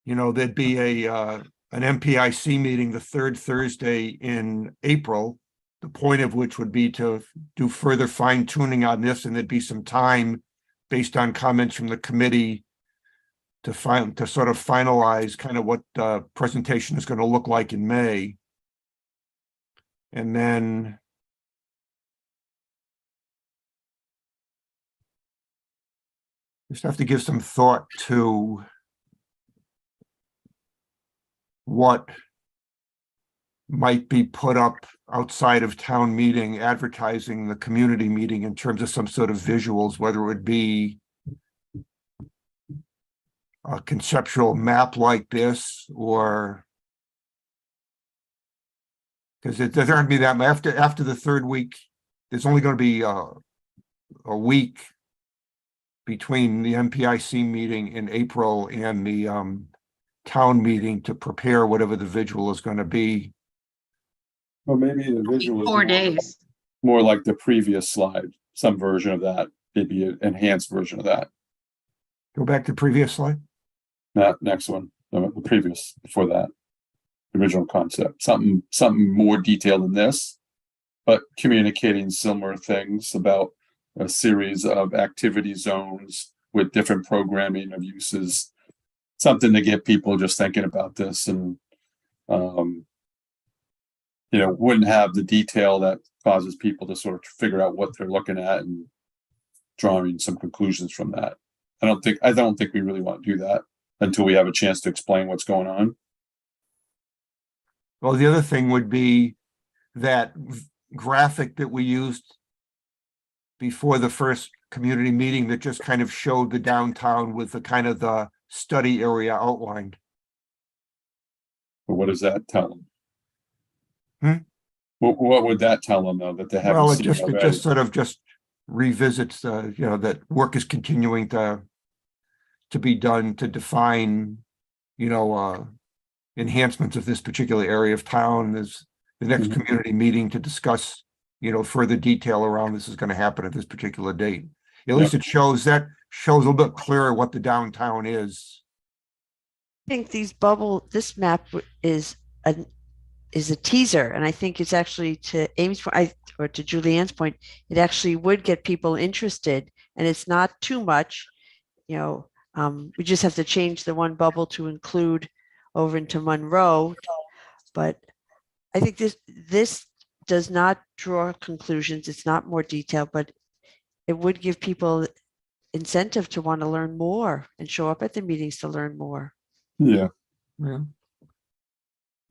there'd be an MPIC meeting the third Thursday in April, the point of which would be to do further fine tuning on this, and there'd be some time based on comments from the committee to sort of finalize kind of what the presentation is going to look like in May. And then just have to give some thought to what might be put up outside of town meeting, advertising the community meeting in terms of some sort of visuals, whether it would be a conceptual map like this, or because there's not going to be that after the third week, there's only going to be a week between the MPIC meeting in April and the town meeting to prepare whatever the visual is going to be. Well, maybe the visual is 4 days. more like the previous slide, some version of that, maybe an enhanced version of that. Go back to the previous slide. That next one, the previous before that, the original concept, something more detailed than this, but communicating similar things about a series of activity zones with different programming of uses, something to get people just thinking about this, and wouldn't have the detail that causes people to sort of figure out what they're looking at and drawing some conclusions from that. I don't think we really want to do that until we have a chance to explain what's going on. Well, the other thing would be that graphic that we used before the first community meeting that just kind of showed the downtown with the kind of the study area outlined. But what does that tell them? Hmm? What would that tell them though, that they haven't Well, it seen just already? revisits that work is continuing to be done to define, enhancements of this particular area of town. There's the next Mhm. community meeting to discuss, further detail around this is going to happen at this particular date. At least it shows a little bit clearer what the downtown is. I think this map is a teaser, and I think it's actually, to Amy's point, or to Julianne's point, it actually would get people interested, and it's not too much. We just have to change the one bubble to include over into Monroe, but I think this does not draw conclusions. It's not more detailed, but it would give people incentive to want to learn more and show up at the meetings to learn more. Yeah. Yeah.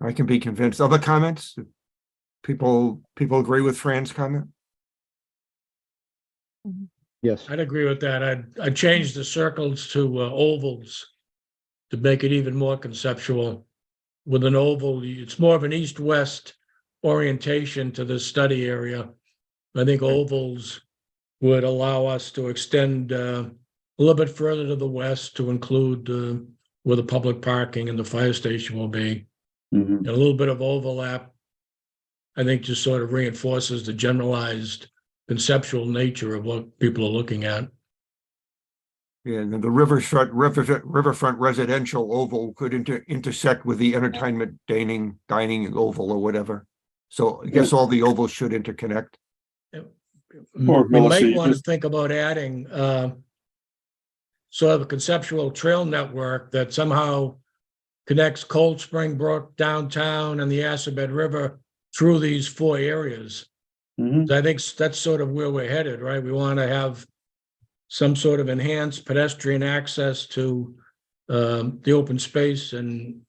I can be convinced. Other comments? People agree with Fran's comment? Yes. I'd agree with that. I'd change the circles to ovals to make it even more conceptual. With an oval, it's more of an east-west orientation to the study area. I think ovals would allow us to extend a little bit further to the west to include where the public parking and the fire station will be. Mhm. And a little bit of overlap, I think, just sort of reinforces the generalized conceptual nature of what people are looking at. And then the riverfront residential oval could intersect with the entertainment dining oval or whatever. So I guess all the ovals should interconnect. Or, We Melissa, might you want to just- think about adding sort of a conceptual trail network that somehow connects Cold Spring Brook, downtown, and the Assabet River through these 4 areas. Mhm. So I think that's sort of where we're headed, right? We want to have some sort of enhanced pedestrian access to the open space and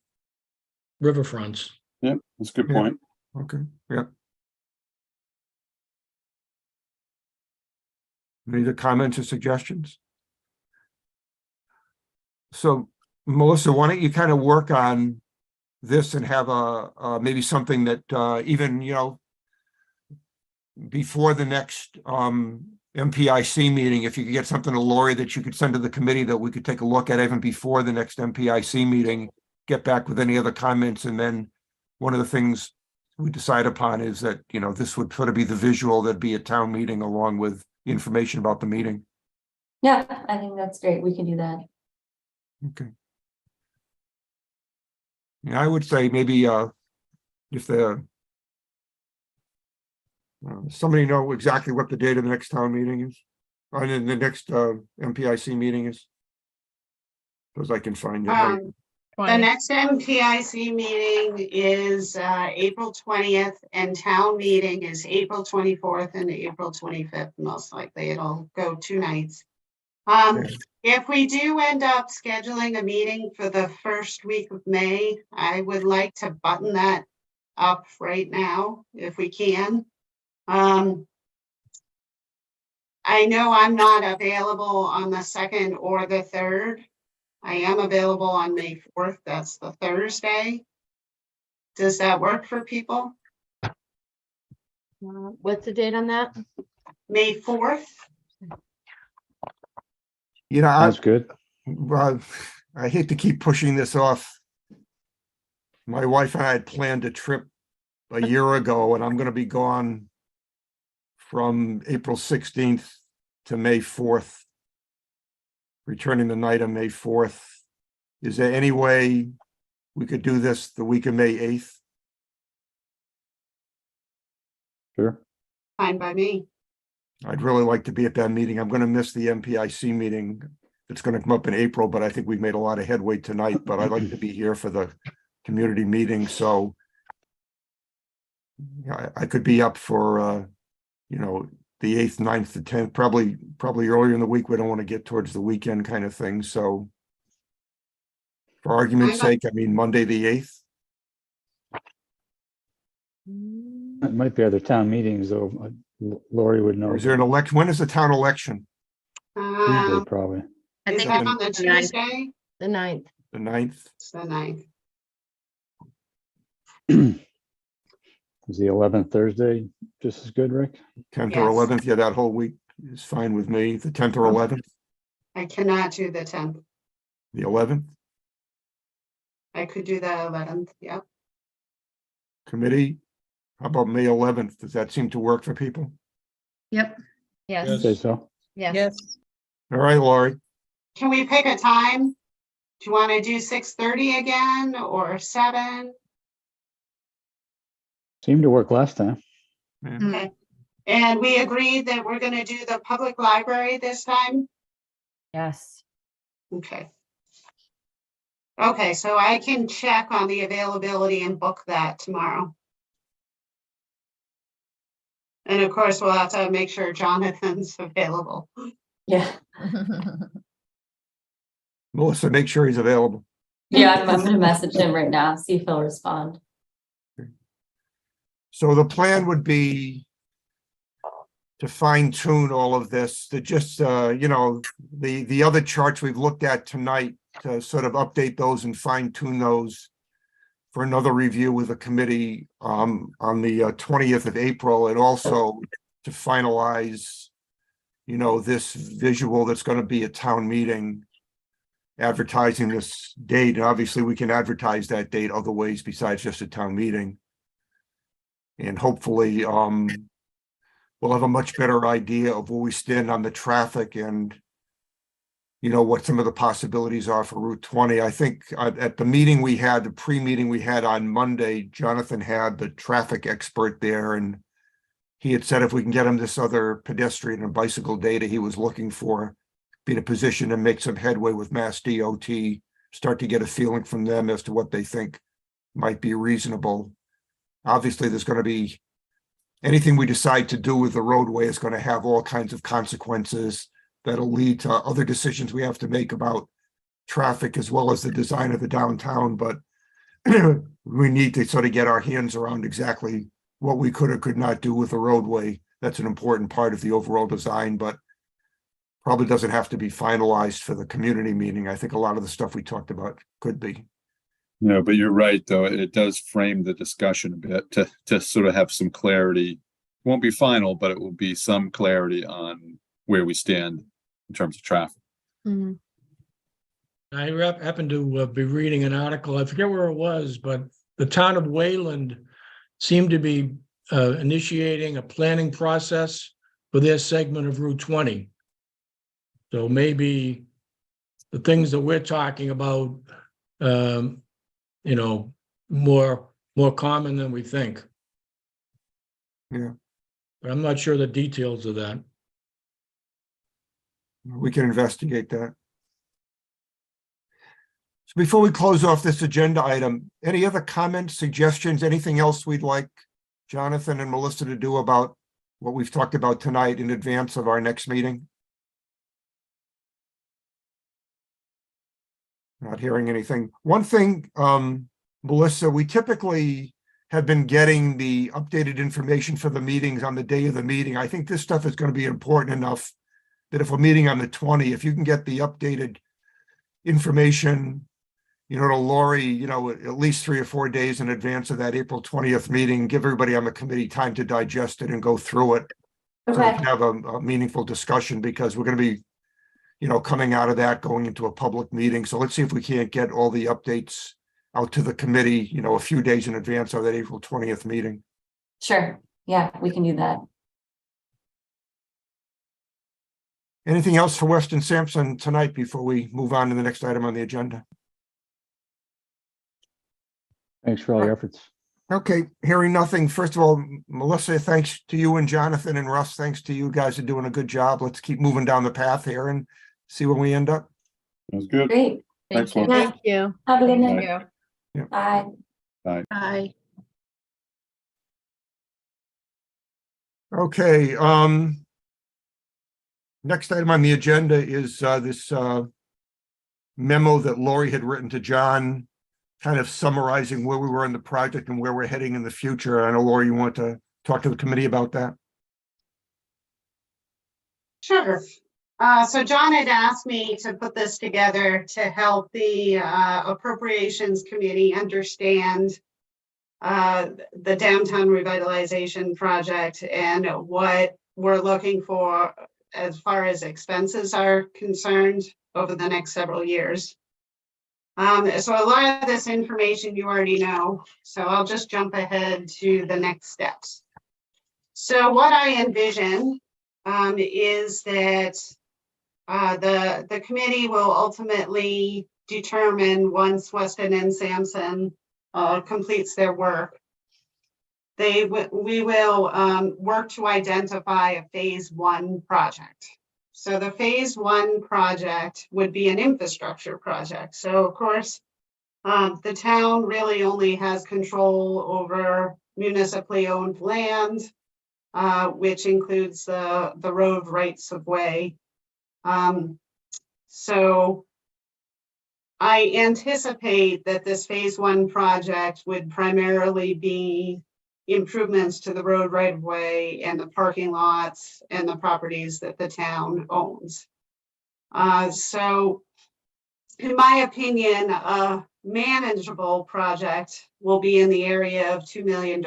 riverfronts. Yep, that's a good Yeah. point. Okay, yeah. Any other comments or suggestions? So Melissa, why don't you kind of work on this and have maybe something that even, before the next MPIC meeting, if you could get something to Lori that you could send to the committee that we could take a look at even before the next MPIC meeting, get back with any other comments. And then one of the things we decide upon is that, this would sort of be the visual that'd be a town meeting along with information about the meeting. Yeah, I think that's great. We can do that. Okay. Yeah, I would say maybe if somebody know exactly what the date of the next town meeting is, or then the next MPIC meeting is. Because I can find it. right. The next MPIC meeting is April 20th, and town meeting is April 24th and April 25th, most likely. It'll go 2 nights. If we do end up scheduling a meeting for the first week of May, I would like to button that up right now, if we can. I know I'm not available on the 2nd or the 3rd. I am available on May 4th. That's the Thursday. Does that work for people? What's the date on that? May 4th? That's good. I hate to keep pushing this off. My wife and I had planned a trip a year ago, and I'm going to be gone from April 16th to May 4th, returning the night of May 4th. Is there any way we could do this the week of May 8th? Sure. Fine by me. I'd really like to be at that meeting. I'm going to miss the MPIC meeting. It's going to come up in April, but I think we've made a lot of headway tonight, but I'd like to be here for the community meeting, so I could be up for, the 8th, 9th, the 10th, probably earlier in the week. We don't want to get towards the weekend kind of thing, so for argument's sake, I mean, Monday, the 8th. It might be other town meetings, though. Lori would know. Or is there an election? When is the town election? Tuesday, probably. I Is think that it's on the the 9th. Tuesday? The 9th. The 9th? It's the 9th. Is the 11th Thursday just as good, Rick? 10th or Yes. 11th? Yeah, that whole week is fine with me. The 10th or 11th? I cannot do the 10th. The 11th? I could do the 11th, yep. Committee? How about May 11th? Does that seem to work for people? Yep. Yes, Say so. yes. Yes. All right, Laurie. Can we pick a time? Do you want to do 6:30 again or 7? Seemed to work last time. Okay. And we agreed that we're gonna do the public library this time? Yes. Okay. Okay, so I can check on the availability and book that tomorrow. And of course, we'll have to make sure Jonathan's available. Yeah. Melissa, make sure he's available. Yeah, I'm gonna message him right now, see if he'll respond. So the plan would be to fine tune all of this, to just, you know, the other charts we've looked at tonight, to sort of update those and fine tune those for another review with the committee on the 20th of April, and also to finalize, you know, this visual that's going to be a town meeting, advertising this date. Obviously, we can advertise that date other ways besides just a town meeting. And hopefully, we'll have a much better idea of where we stand on the traffic and, you know, what some of the possibilities are for Route 20. I think at the meeting we had, the pre-meeting we had on Monday, Jonathan had the traffic expert there, and he had said if we can get him this other pedestrian and bicycle data he was looking for, be in a position to make some headway with Mass DOT, start to get a feeling from them as to what they think might be reasonable. Obviously, there's going to be anything we decide to do with the roadway is going to have all kinds of consequences that'll lead to other decisions we have to make about traffic as well as the design of the downtown. But we need to sort of get our hands around exactly what we could or could not do with the roadway. That's an important part of the overall design, but probably doesn't have to be finalized for the community meeting. I think a lot of the stuff we talked about could be. No, but you're right, though. It does frame the discussion a bit to sort of have some clarity. Won't be final, but it will be some clarity on where we stand in terms of traffic. Mhm. I happened to be reading an article, I forget where it was, but the town of Wayland seemed to be initiating a planning process for their segment of Route 20. So maybe the things that we're talking about, you know, more common than we think. Yeah. But I'm not sure the details of that. We can investigate that. So before we close off this agenda item, any other comments, suggestions, anything else we'd like Jonathan and Melissa to do about what we've talked about tonight in advance of our next meeting? Not hearing anything. One thing, Melissa, we typically have been getting the updated information for the meetings on the day of the meeting. I think this stuff is going to be important enough that if we're meeting on the 20th, if you can get the updated information, you know, to Lori, you know, at least 3 or 4 days in advance of that April 20th meeting, give everybody on the committee time to digest it and go through it. So we Okay, can have a meaningful discussion, because we're going to be, you know, coming out of that, going into a public meeting. So let's see if we can't get all the updates out to the committee, you know, a few days in advance of that April 20th meeting. sure. Yeah, we can do that. Anything else for Weston Sampson tonight before we move on to the next item on the agenda? Thanks for all your efforts. Okay, hearing nothing. First of all, Melissa, thanks to you, and Jonathan and Russ, thanks to you guys are doing a good job. Let's keep moving down the path here and see where we end up. Sounds good. Great. Thanks, Thank Laura. you. Thank you. Have a good Thank night. you. Bye. Bye. Okay, next item on the agenda is this memo that Lori had written to John, kind of summarizing where we were in the project and where we're heading in the future. I know, Lori, you want to talk to the committee about that? Sure. So John had asked me to put this together to help the Appropriations Committee understand the downtown revitalization project and what we're looking for as far as expenses are concerned over the next several years. So a lot of this information you already know, so I'll just jump ahead to the next steps. So what I envision is that the committee will ultimately determine, once Weston and Sampson completes their work, we will work to identify a phase 1 project. So the phase 1 project would be an infrastructure project. So of course, the town really only has control over municipally owned land, which includes the road rights of way. So I anticipate that this phase 1 project would primarily be improvements to the road right of way and the parking lots and the properties that the town owns. So in my opinion, a manageable project will be in the area of $2 million.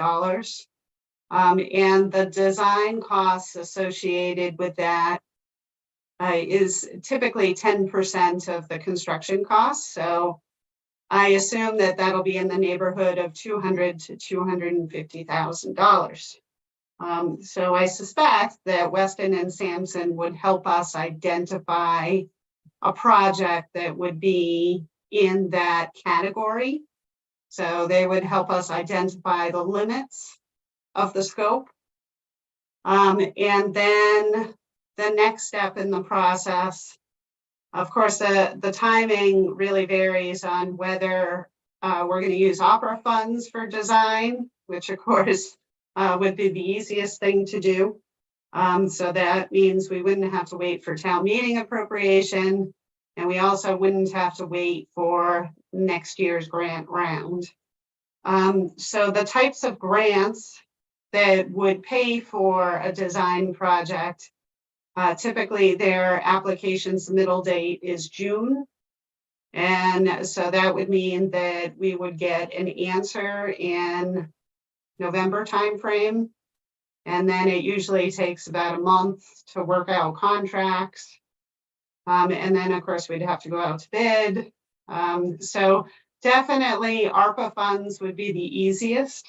And the design costs associated with that is typically 10% of the construction costs. So I assume that that'll be in the neighborhood of $200,000 to $250,000. So I suspect that Weston and Sampson would help us identify a project that would be in that category. So they would help us identify the limits of the scope. And then the next step in the process, of course, the timing really varies on whether we're going to use opera funds for design, which of course would be the easiest thing to do. So that means we wouldn't have to wait for town meeting appropriation, and we also wouldn't have to wait for next year's grant round. So the types of grants that would pay for a design project, typically their application submittal date is June. And so that would mean that we would get an answer in November timeframe. And then it usually takes about a month to work out contracts. And then of course we'd have to go out to bid. So definitely ARPA funds would be the easiest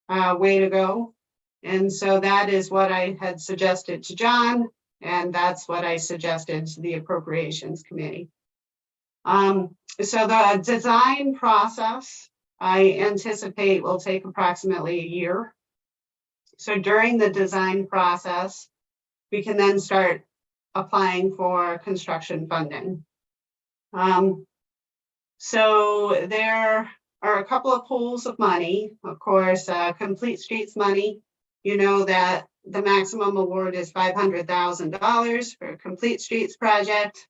way to go. And so that is what I had suggested to John, and that's what I suggested to the Appropriations Committee. So the design process, I anticipate will take approximately a year. So during the design process, we can then start applying for construction funding. So there are a couple of pools of money. Of course, Complete Streets money. You know that the maximum award is $500,000 for a Complete Streets project.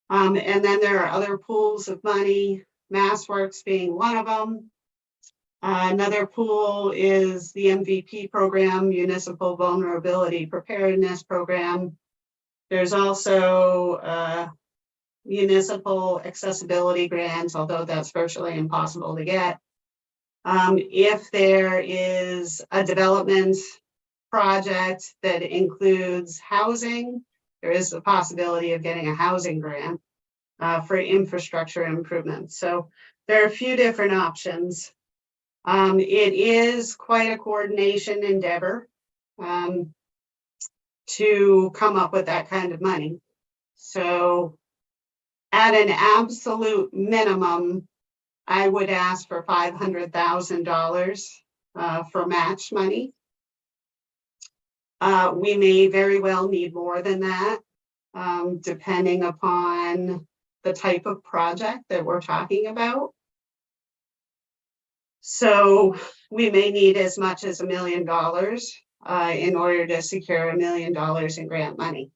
And then there are other pools of money, MassWorks being one of them. Another pool is the MVP program, Municipal Vulnerability Preparedness Program. There's also municipal accessibility grants, although that's virtually impossible to get. If there is a development project that includes housing, there is the possibility of getting a housing grant for infrastructure improvements. So there are a few different options. It is quite a coordination endeavor to come up with that kind of money. So at an absolute minimum, I would ask for $500,000 for match money. We may very well need more than that, depending upon the type of project that we're talking about. So we may need as much as $1 million in order to secure $1 million in grant money.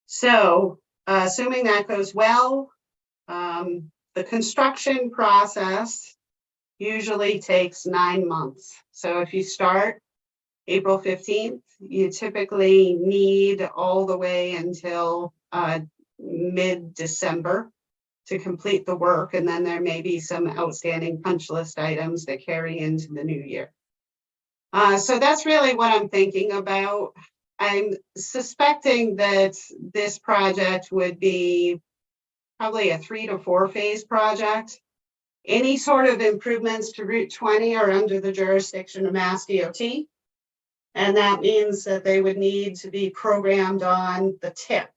So assuming that goes well, the construction process usually takes 9 months. So if you start April 15th, you typically need all the way until mid-December to complete the work. And then there may be some outstanding punch list items that carry into the new year. So that's really what I'm thinking about. I'm suspecting that this project would be probably a 3 to 4 phase project. Any sort of improvements to Route 20 are under the jurisdiction of Mass DOT. And that means that they would need to be programmed on the TIP.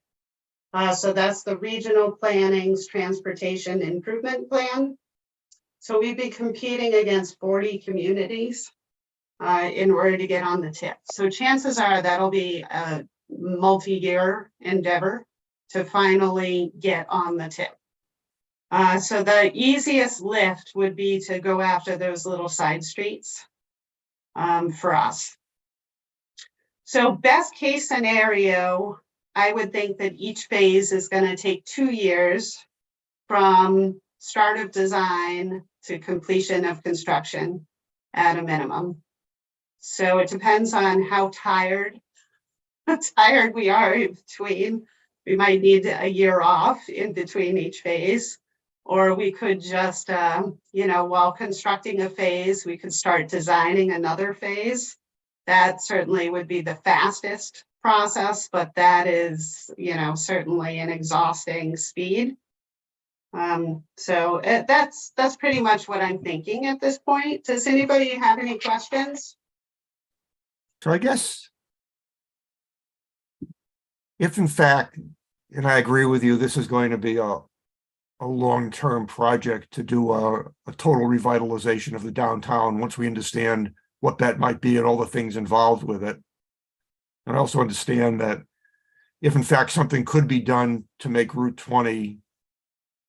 So that's the Regional Planning's Transportation Improvement Plan. So we'd be competing against 40 communities in order to get on the TIP. So chances are that'll be a multi-year endeavor to finally get on the TIP. So the easiest lift would be to go after those little side streets for us. So best case scenario, I would think that each phase is going to take 2 years from start of design to completion of construction. at a minimum. So it depends on how tired we are in between. We might need a year off in between each phase. Or we could just, while constructing a phase, we could start designing another phase. That certainly would be the fastest process, but that is, certainly an exhausting speed. So that's pretty much what I'm thinking at this point. Does anybody have any questions? So I guess if in fact, and I agree with you, this is going to be a long-term project to do a total revitalization of the downtown once we understand what that might be and all the things involved with it. And I also understand that if in fact something could be done to make Route 20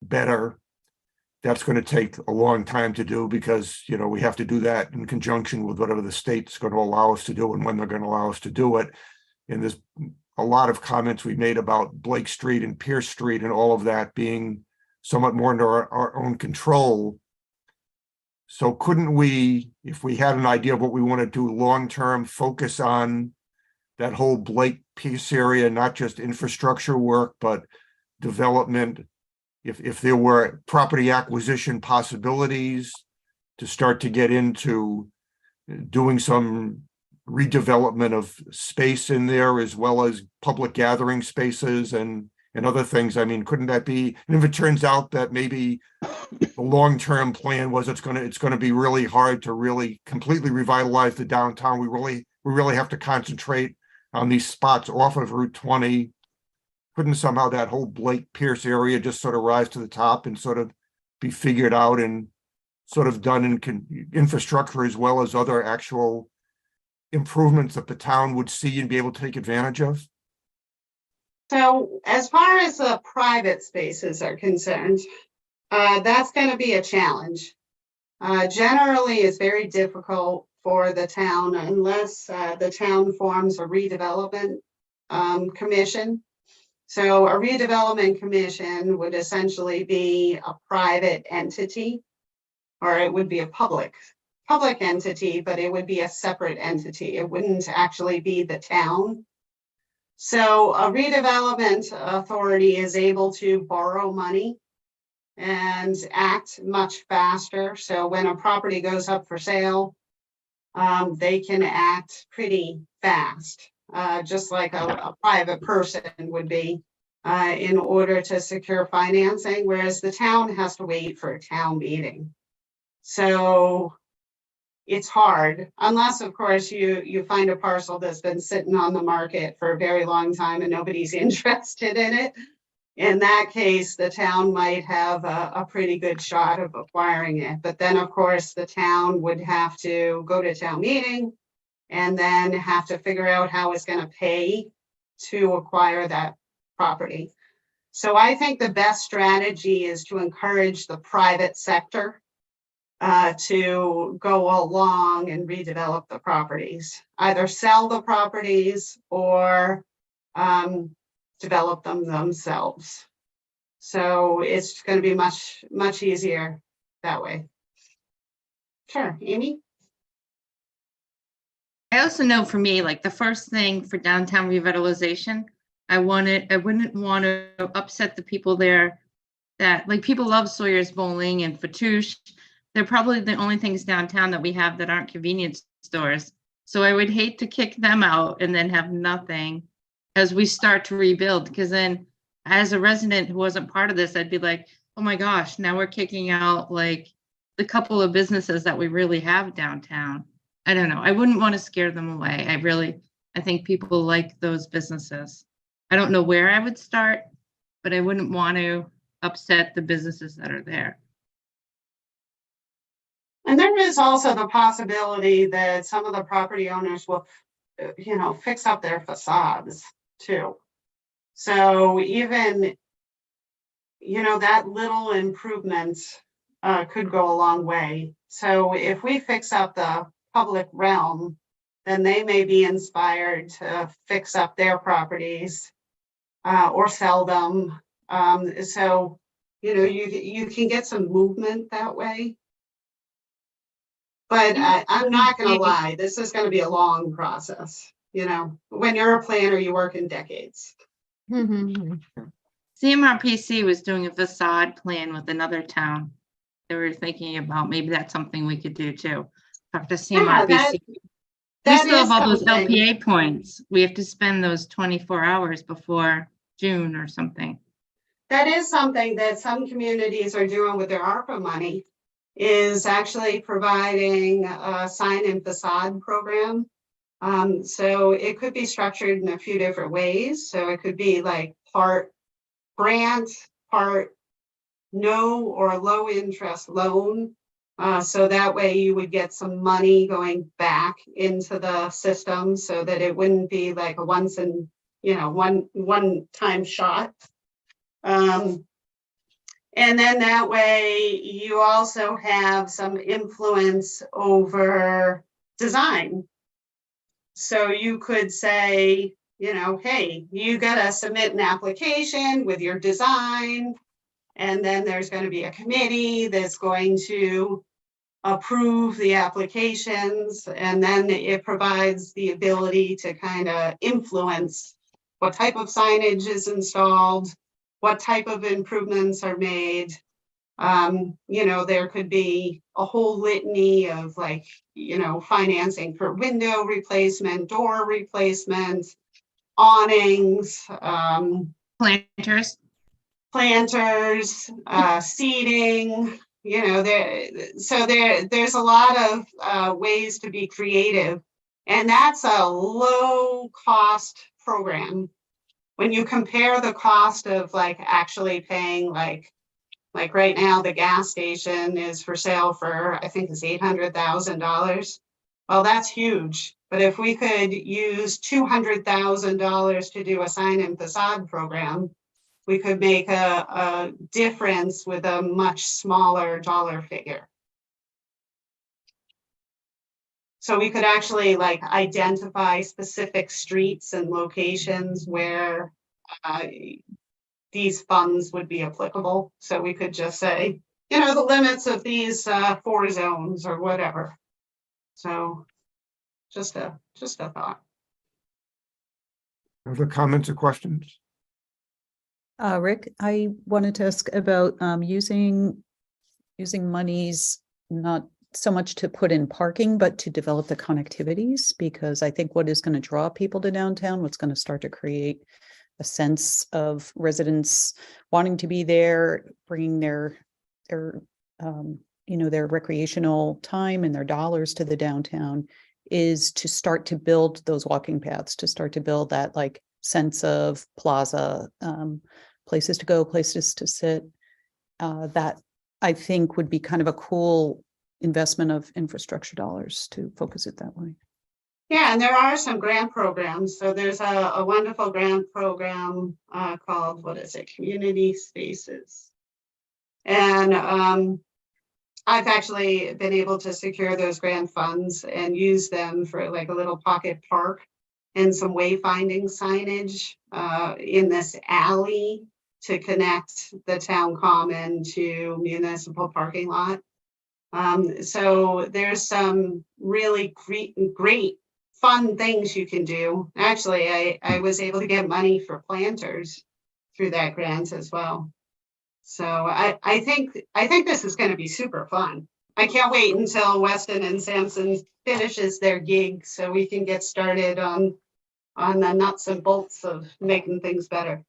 better, that's going to take a long time to do because, we have to do that in conjunction with whatever the state's going to allow us to do and when they're going to allow us to do it. And there's a lot of comments we made about Blake Street and Pierce Street and all of that being somewhat more under our own control. So couldn't we, if we had an idea of what we want to do long-term, focus on that whole Blake Pierce area, not just infrastructure work, but development? If there were property acquisition possibilities to start to get into doing some redevelopment of space in there, as well as public gathering spaces and other things. I mean, couldn't that be? And if it turns out that maybe the long-term plan was it's going to be really hard to really completely revitalize the downtown, we really have to concentrate on these spots off of Route 20. Couldn't somehow that whole Blake Pierce area just sort of rise to the top and sort of be figured out and sort of done in infrastructure as well as other actual improvements that the town would see and be able to take advantage of? So as far as the private spaces are concerned, that's going to be a challenge. Generally, it's very difficult for the town unless the town forms a redevelopment commission. So a redevelopment commission would essentially be a private entity, or it would be a public entity, but it would be a separate entity. It wouldn't actually be the town. So a redevelopment authority is able to borrow money and act much faster. So when a property goes up for sale, they can act pretty fast, just like a private person would be in order to secure financing, whereas the town has to wait for a town meeting. So it's hard, unless of course you find a parcel that's been sitting on the market for a very long time and nobody's interested in it. In that case, the town might have a pretty good shot of acquiring it. But then of course the town would have to go to town meeting and then have to figure out how it's going to pay to acquire that property. So I think the best strategy is to encourage the private sector to go along and redevelop the properties, either sell the properties or develop them themselves. So it's going to be much, much easier that way. Sure, Amy? I also know for me, like the first thing for downtown revitalization, I wouldn't want to upset the people there that, like, people love Sawyer's Bowling and Fatouche. They're probably the only things downtown that we have that aren't convenience stores. So I would hate to kick them out and then have nothing as we start to rebuild, because then as a resident who wasn't part of this, I'd be like, oh my gosh, now we're kicking out like the couple of businesses that we really have downtown. I don't know. I wouldn't want to scare them away. I think people like those businesses. I don't know where I would start, but I wouldn't want to upset the businesses that are there. And there is also the possibility that some of the property owners will, fix up their facades too. So even, that little improvement could go a long way. So if we fix up the public realm, then they may be inspired to fix up their properties or sell them. So, you can get some movement that way. But I'm not gonna lie, this is gonna be a long process. You know, when you're a planner, you work in decades. CMRPC was doing a facade plan with another town. They were thinking about maybe that's something we could do too. Talk to CMRPC. We That still is have all those something. LPA points. We have to spend those 24 hours before June or something. That is something that some communities are doing with their ARPA money, is actually providing a sign and facade program. So it could be structured in a few different ways. So it could be like part grant, part no or low interest loan. So that way you would get some money going back into the system so that it wouldn't be like a once and, you know, one time shot. And then that way you also have some influence over design. So you could say, you know, hey, you gotta submit an application with your design. And then there's going to be a committee that's going to approve the applications. And then it provides the ability to kind of influence what type of signage is installed, what type of improvements are made. You know, there could be a whole litany of like, you know, financing for window replacement, door replacement, awnings, Planters. Seating, you know, there's a lot of ways to be creative. And that's a low cost program. When you compare the cost of like actually paying like right now, the gas station is for sale for, I think it's $800,000. Well, that's huge. But if we could use $200,000 to do a sign and facade program, we could make a difference with a much smaller dollar figure. So we could actually like identify specific streets and locations where these funds would be applicable. So we could just say, you know, the limits of these 4 zones or whatever. So just a thought. Other comments or questions? Rick, I wanted to ask about using monies not so much to put in parking, but to develop the connectivities, because I think what is going to draw people to downtown, what's going to start to create a sense of residents wanting to be there, bringing their you know, their recreational time and their dollars to the downtown, is to start to build those walking paths, to start to build that like sense of plaza, places to go, places to sit. That I think would be kind of a cool investment of infrastructure dollars to focus it that way. Yeah, and there are some grant programs. So there's a wonderful grant program called, what is it, Community Spaces. And I've actually been able to secure those grant funds and use them for like a little pocket park and some wayfinding signage in this alley to connect the town common to municipal parking lot. So there's some really great fun things you can do. Actually, I was able to get money for planters through that grant as well. So I think this is going to be super fun. I can't wait until Weston and Sampson finishes their gig so we can get started on the nuts and bolts of making things better.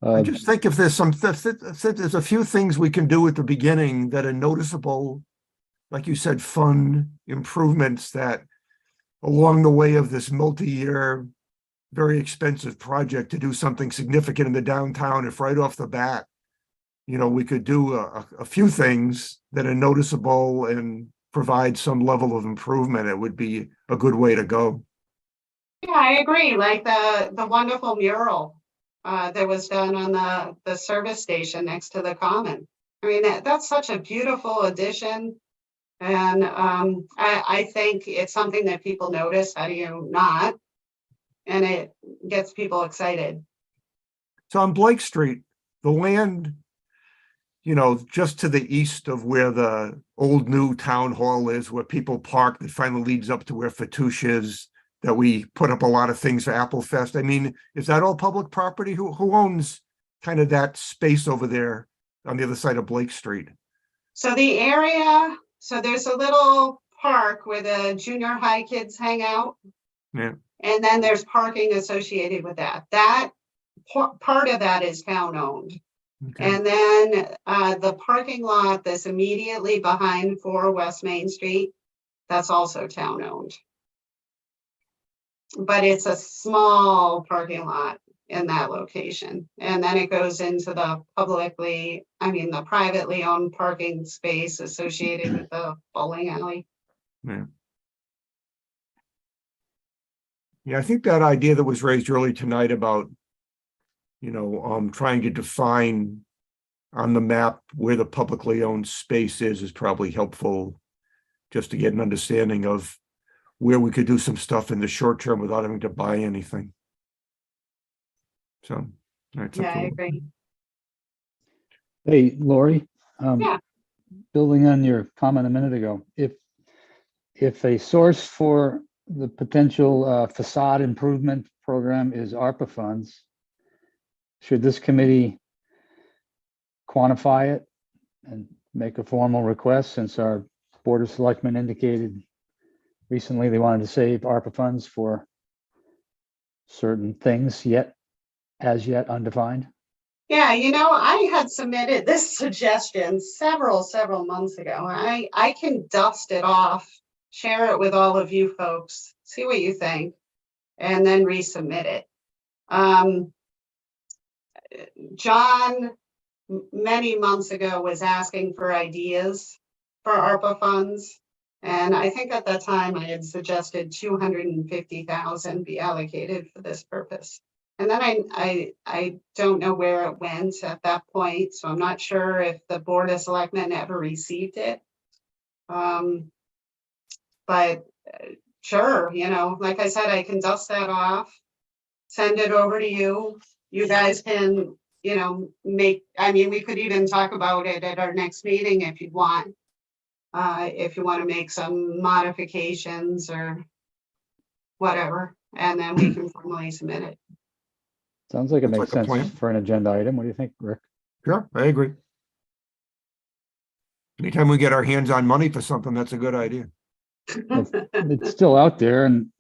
I just think if there's there's a few things we can do at the beginning that are noticeable, like you said, fun improvements that along the way of this multi-year, very expensive project to do something significant in the downtown, if right off the bat, you know, we could do a few things that are noticeable and provide some level of improvement, it would be a good way to go. Yeah, I agree. Like the wonderful mural that was done on the service station next to the common. I mean, that's such a beautiful addition. And I think it's something that people notice. How do you not? And it gets people excited. So on Blake Street, the land, you know, just to the east of where the old new town hall is where people park that finally leads up to where Fatouche is, that we put up a lot of things for Apple Fest. I mean, is that all public property? Who owns kind of that space over there on the other side of Blake Street? So the area, so there's a little park where the junior high kids hang out. Yeah. And then there's parking associated with that. That part of that is town owned. Okay. And then the parking lot that's immediately behind 4 West Main Street, that's also town owned. But it's a small parking lot in that location. And then it goes into the the privately owned parking space associated with the bowling alley. Yeah. Yeah, I think that idea that was raised early tonight about, trying to define on the map where the publicly owned space is probably helpful, just to get an understanding of where we could do some stuff in the short term without having to buy anything. So, that's up Yeah, to I you. agree. Hey, Lori. Yeah. Building on your comment a minute ago, if a source for the potential facade improvement program is ARPA funds, should this committee quantify it and make a formal request, since our Board of Selectmen indicated recently they wanted to save ARPA funds for certain things as yet undefined? Yeah, I had submitted this suggestion several months ago. I can dust it off, share it with all of you folks, see what you think, and then resubmit it. John, many months ago, was asking for ideas for ARPA funds. And I think at that time I had suggested 250,000 be allocated for this purpose. And then I don't know where it went at that point, so I'm not sure if the Board of Selectmen ever received it. But sure, like I said, I can dust that off, send it over to you. You guys can, we could even talk about it at our next meeting if you'd want. If you want to make some modifications or whatever, and then we can formally submit it. Sounds like it Sounds makes like a sense plan. for an agenda item. What do you think, Rick? Sure, I agree. Anytime we get our hands on money for something, that's a good idea. It's still out there, and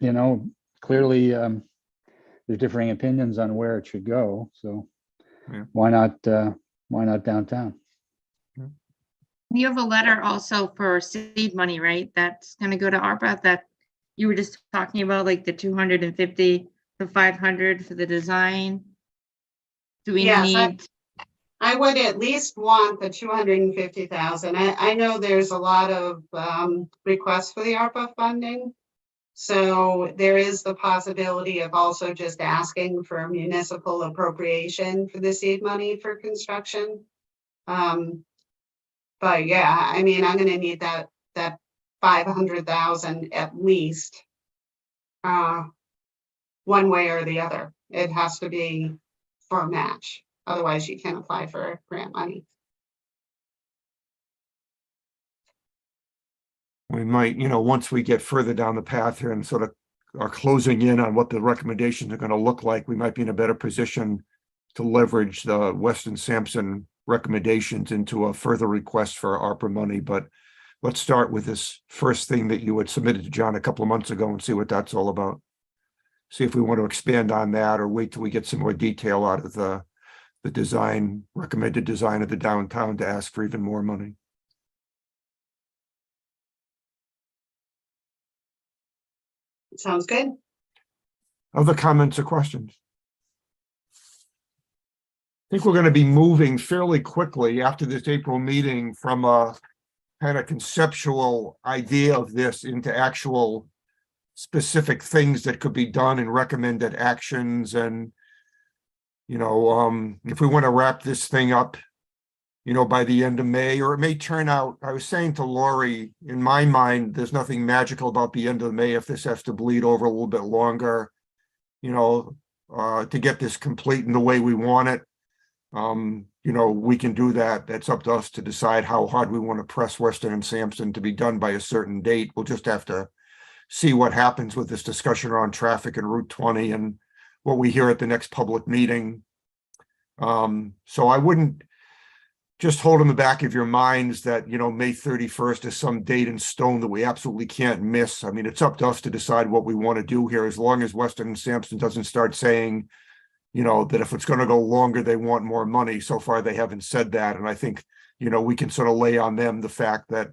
clearly there's differing opinions on where it should go. So Yeah. why not downtown? You have a letter also for seed money, right? That's gonna go to ARPA that you were just talking about, like the 250, the 500 for the design. Do we Yes, need? I would at least want the 250,000. I know there's a lot of requests for the ARPA funding. So there is the possibility of also just asking for municipal appropriation for the seed money for construction. But yeah, I'm gonna need that 500,000 at least. One way or the other. It has to be for a match. Otherwise, you can't apply for grant money. We might, once we get further down the path here and sort of are closing in on what the recommendations are going to look like, we might be in a better position to leverage the Weston Sampson recommendations into a further request for ARPA money. But let's start with this first thing that you had submitted to John a couple of months ago and see what that's all about. See if we want to expand on that or wait till we get some more detail out of the design, recommended design of the downtown to ask for even more money. Sounds good. Other comments or questions? I think we're going to be moving fairly quickly after this April meeting from a kind of conceptual idea of this into actual specific things that could be done and recommended actions. And, if we want to wrap this thing up, by the end of May, or it may turn out, I was saying to Lori, in my mind, there's nothing magical about the end of May if this has to bleed over a little bit longer, to get this complete in the way we want it. you know, we can do that. That's up to us to decide how hard we want to press Weston and Sampson to be done by a certain date. We'll just have to see what happens with this discussion around traffic and Route 20 and what we hear at the next public meeting. So I wouldn't just hold in the back of your minds that, you know, May 31st is some date in stone that we absolutely can't miss. I mean, it's up to us to decide what we want to do here, as long as Weston and Sampson doesn't start saying, you know, that if it's going to go longer, they want more money. So far, they haven't said that. And I think, you know, we can sort of lay on them the fact that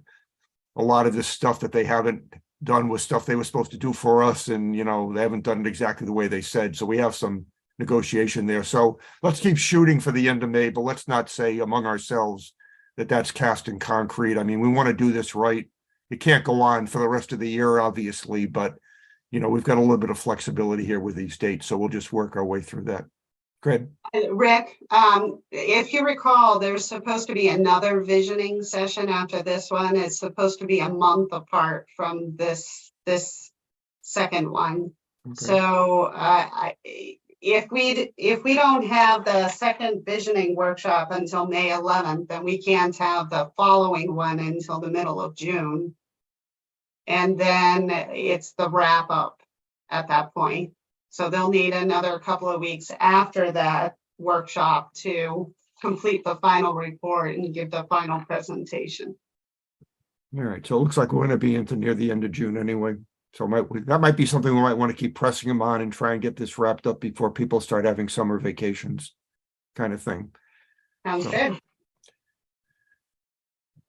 a lot of this stuff that they haven't done was stuff they were supposed to do for us. And, you know, they haven't done it exactly the way they said. So we have some negotiation there. So let's keep shooting for the end of May, but let's not say among ourselves that that's cast in concrete. I mean, we want to do this right. It can't go on for the rest of the year, obviously, but you know, we've got a little bit of flexibility here with these dates, so we'll just work our way through that. Great. Rick, if you recall, there's supposed to be another visioning session after this one. It's supposed to be a month apart from this second one. Okay. So if we don't have the second visioning workshop until May 11th, then we can't have the following one until the middle of June. And then it's the wrap up at that point. So they'll need another couple of weeks after that workshop to complete the final report and give the final presentation. All right, so it looks like we're going to be into near the end of June anyway. So that might be something we might want to keep pressing them on and try and get this wrapped up before people start having summer vacations, kind of thing. Sounds So- good.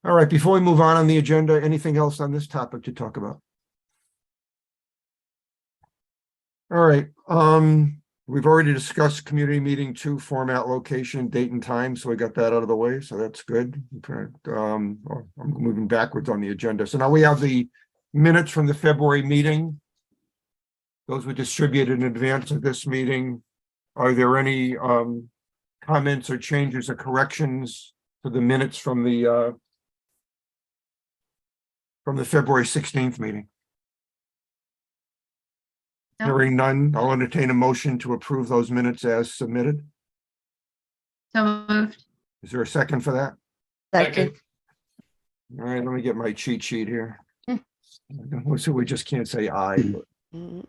All right, before we move on the agenda, anything else on this topic to talk about? All right, we've already discussed community meeting 2 format, location, date and time, so we got that out of the way, so that's good. Okay, I'm moving backwards on the agenda. So now we have the minutes from the February meeting. Those were distributed in advance of this meeting. Are there any comments or changes or corrections to the minutes from the February 16th meeting? No. Hearing none, I'll entertain a motion to approve those minutes as submitted. So moved. Is there a second for that? Second. All right, let me get my cheat sheet here. So we just can't say aye. but- Mm,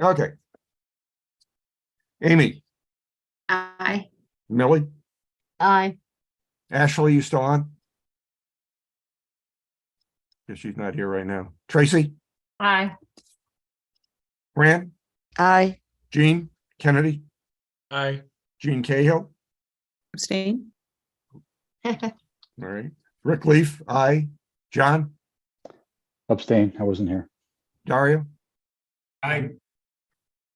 Okay. Amy, Aye. Millie, Aye. Ashley, you still on? Guess she's not here right now. Tracy, Aye. Fran, Aye. Jean, Kennedy, Aye. Jean Cahill. Abstain? All right. Rick Leaf, aye. John, Abstain. I wasn't here. Dario. I,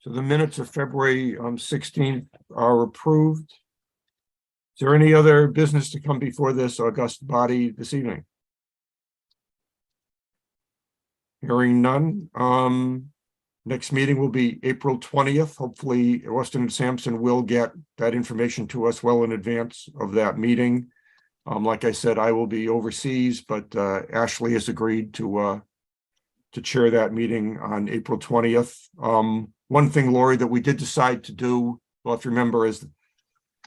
So the minutes of February 16th are approved. Is there any other business to come before this august body this evening? Hearing none. Next meeting will be April 20th. Hopefully, Weston and Sampson will get that information to us well in advance of that meeting. Like I said, I will be overseas, but Ashley has agreed to chair that meeting on April 20th. One thing, Lori, that we did decide to do, well, if you remember, is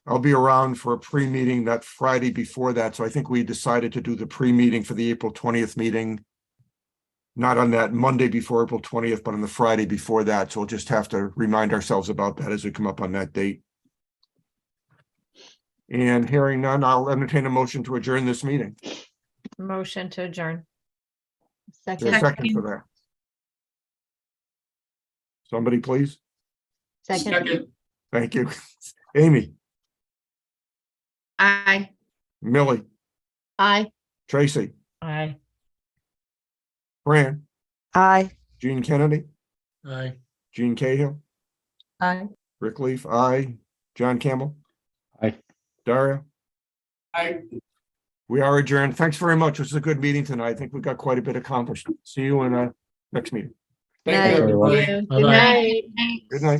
I'll be around for a pre-meeting that Friday before that. So I think we decided to do the pre-meeting for the April 20th meeting, not on that Monday before April 20th, but on the Friday before that. So we'll just have to remind ourselves about that as we come up on that date. And hearing none, I'll entertain a motion to adjourn this meeting. Motion to adjourn. Is there a Second. second for that? Somebody, please. second, Thank you. Amy, Aye. Millie, Aye. Tracy, Aye. Fran, Aye. Jean Kennedy, Aye. Jean Cahill, Aye. Rick Leaf, aye. John Campbell. Aye. Daria. I. We are adjourned. Thanks very much. This was a good meeting tonight. I think we got quite a bit accomplished. See you in next meeting. Thank you, Night. everybody. Good Bye-bye. night. Good night.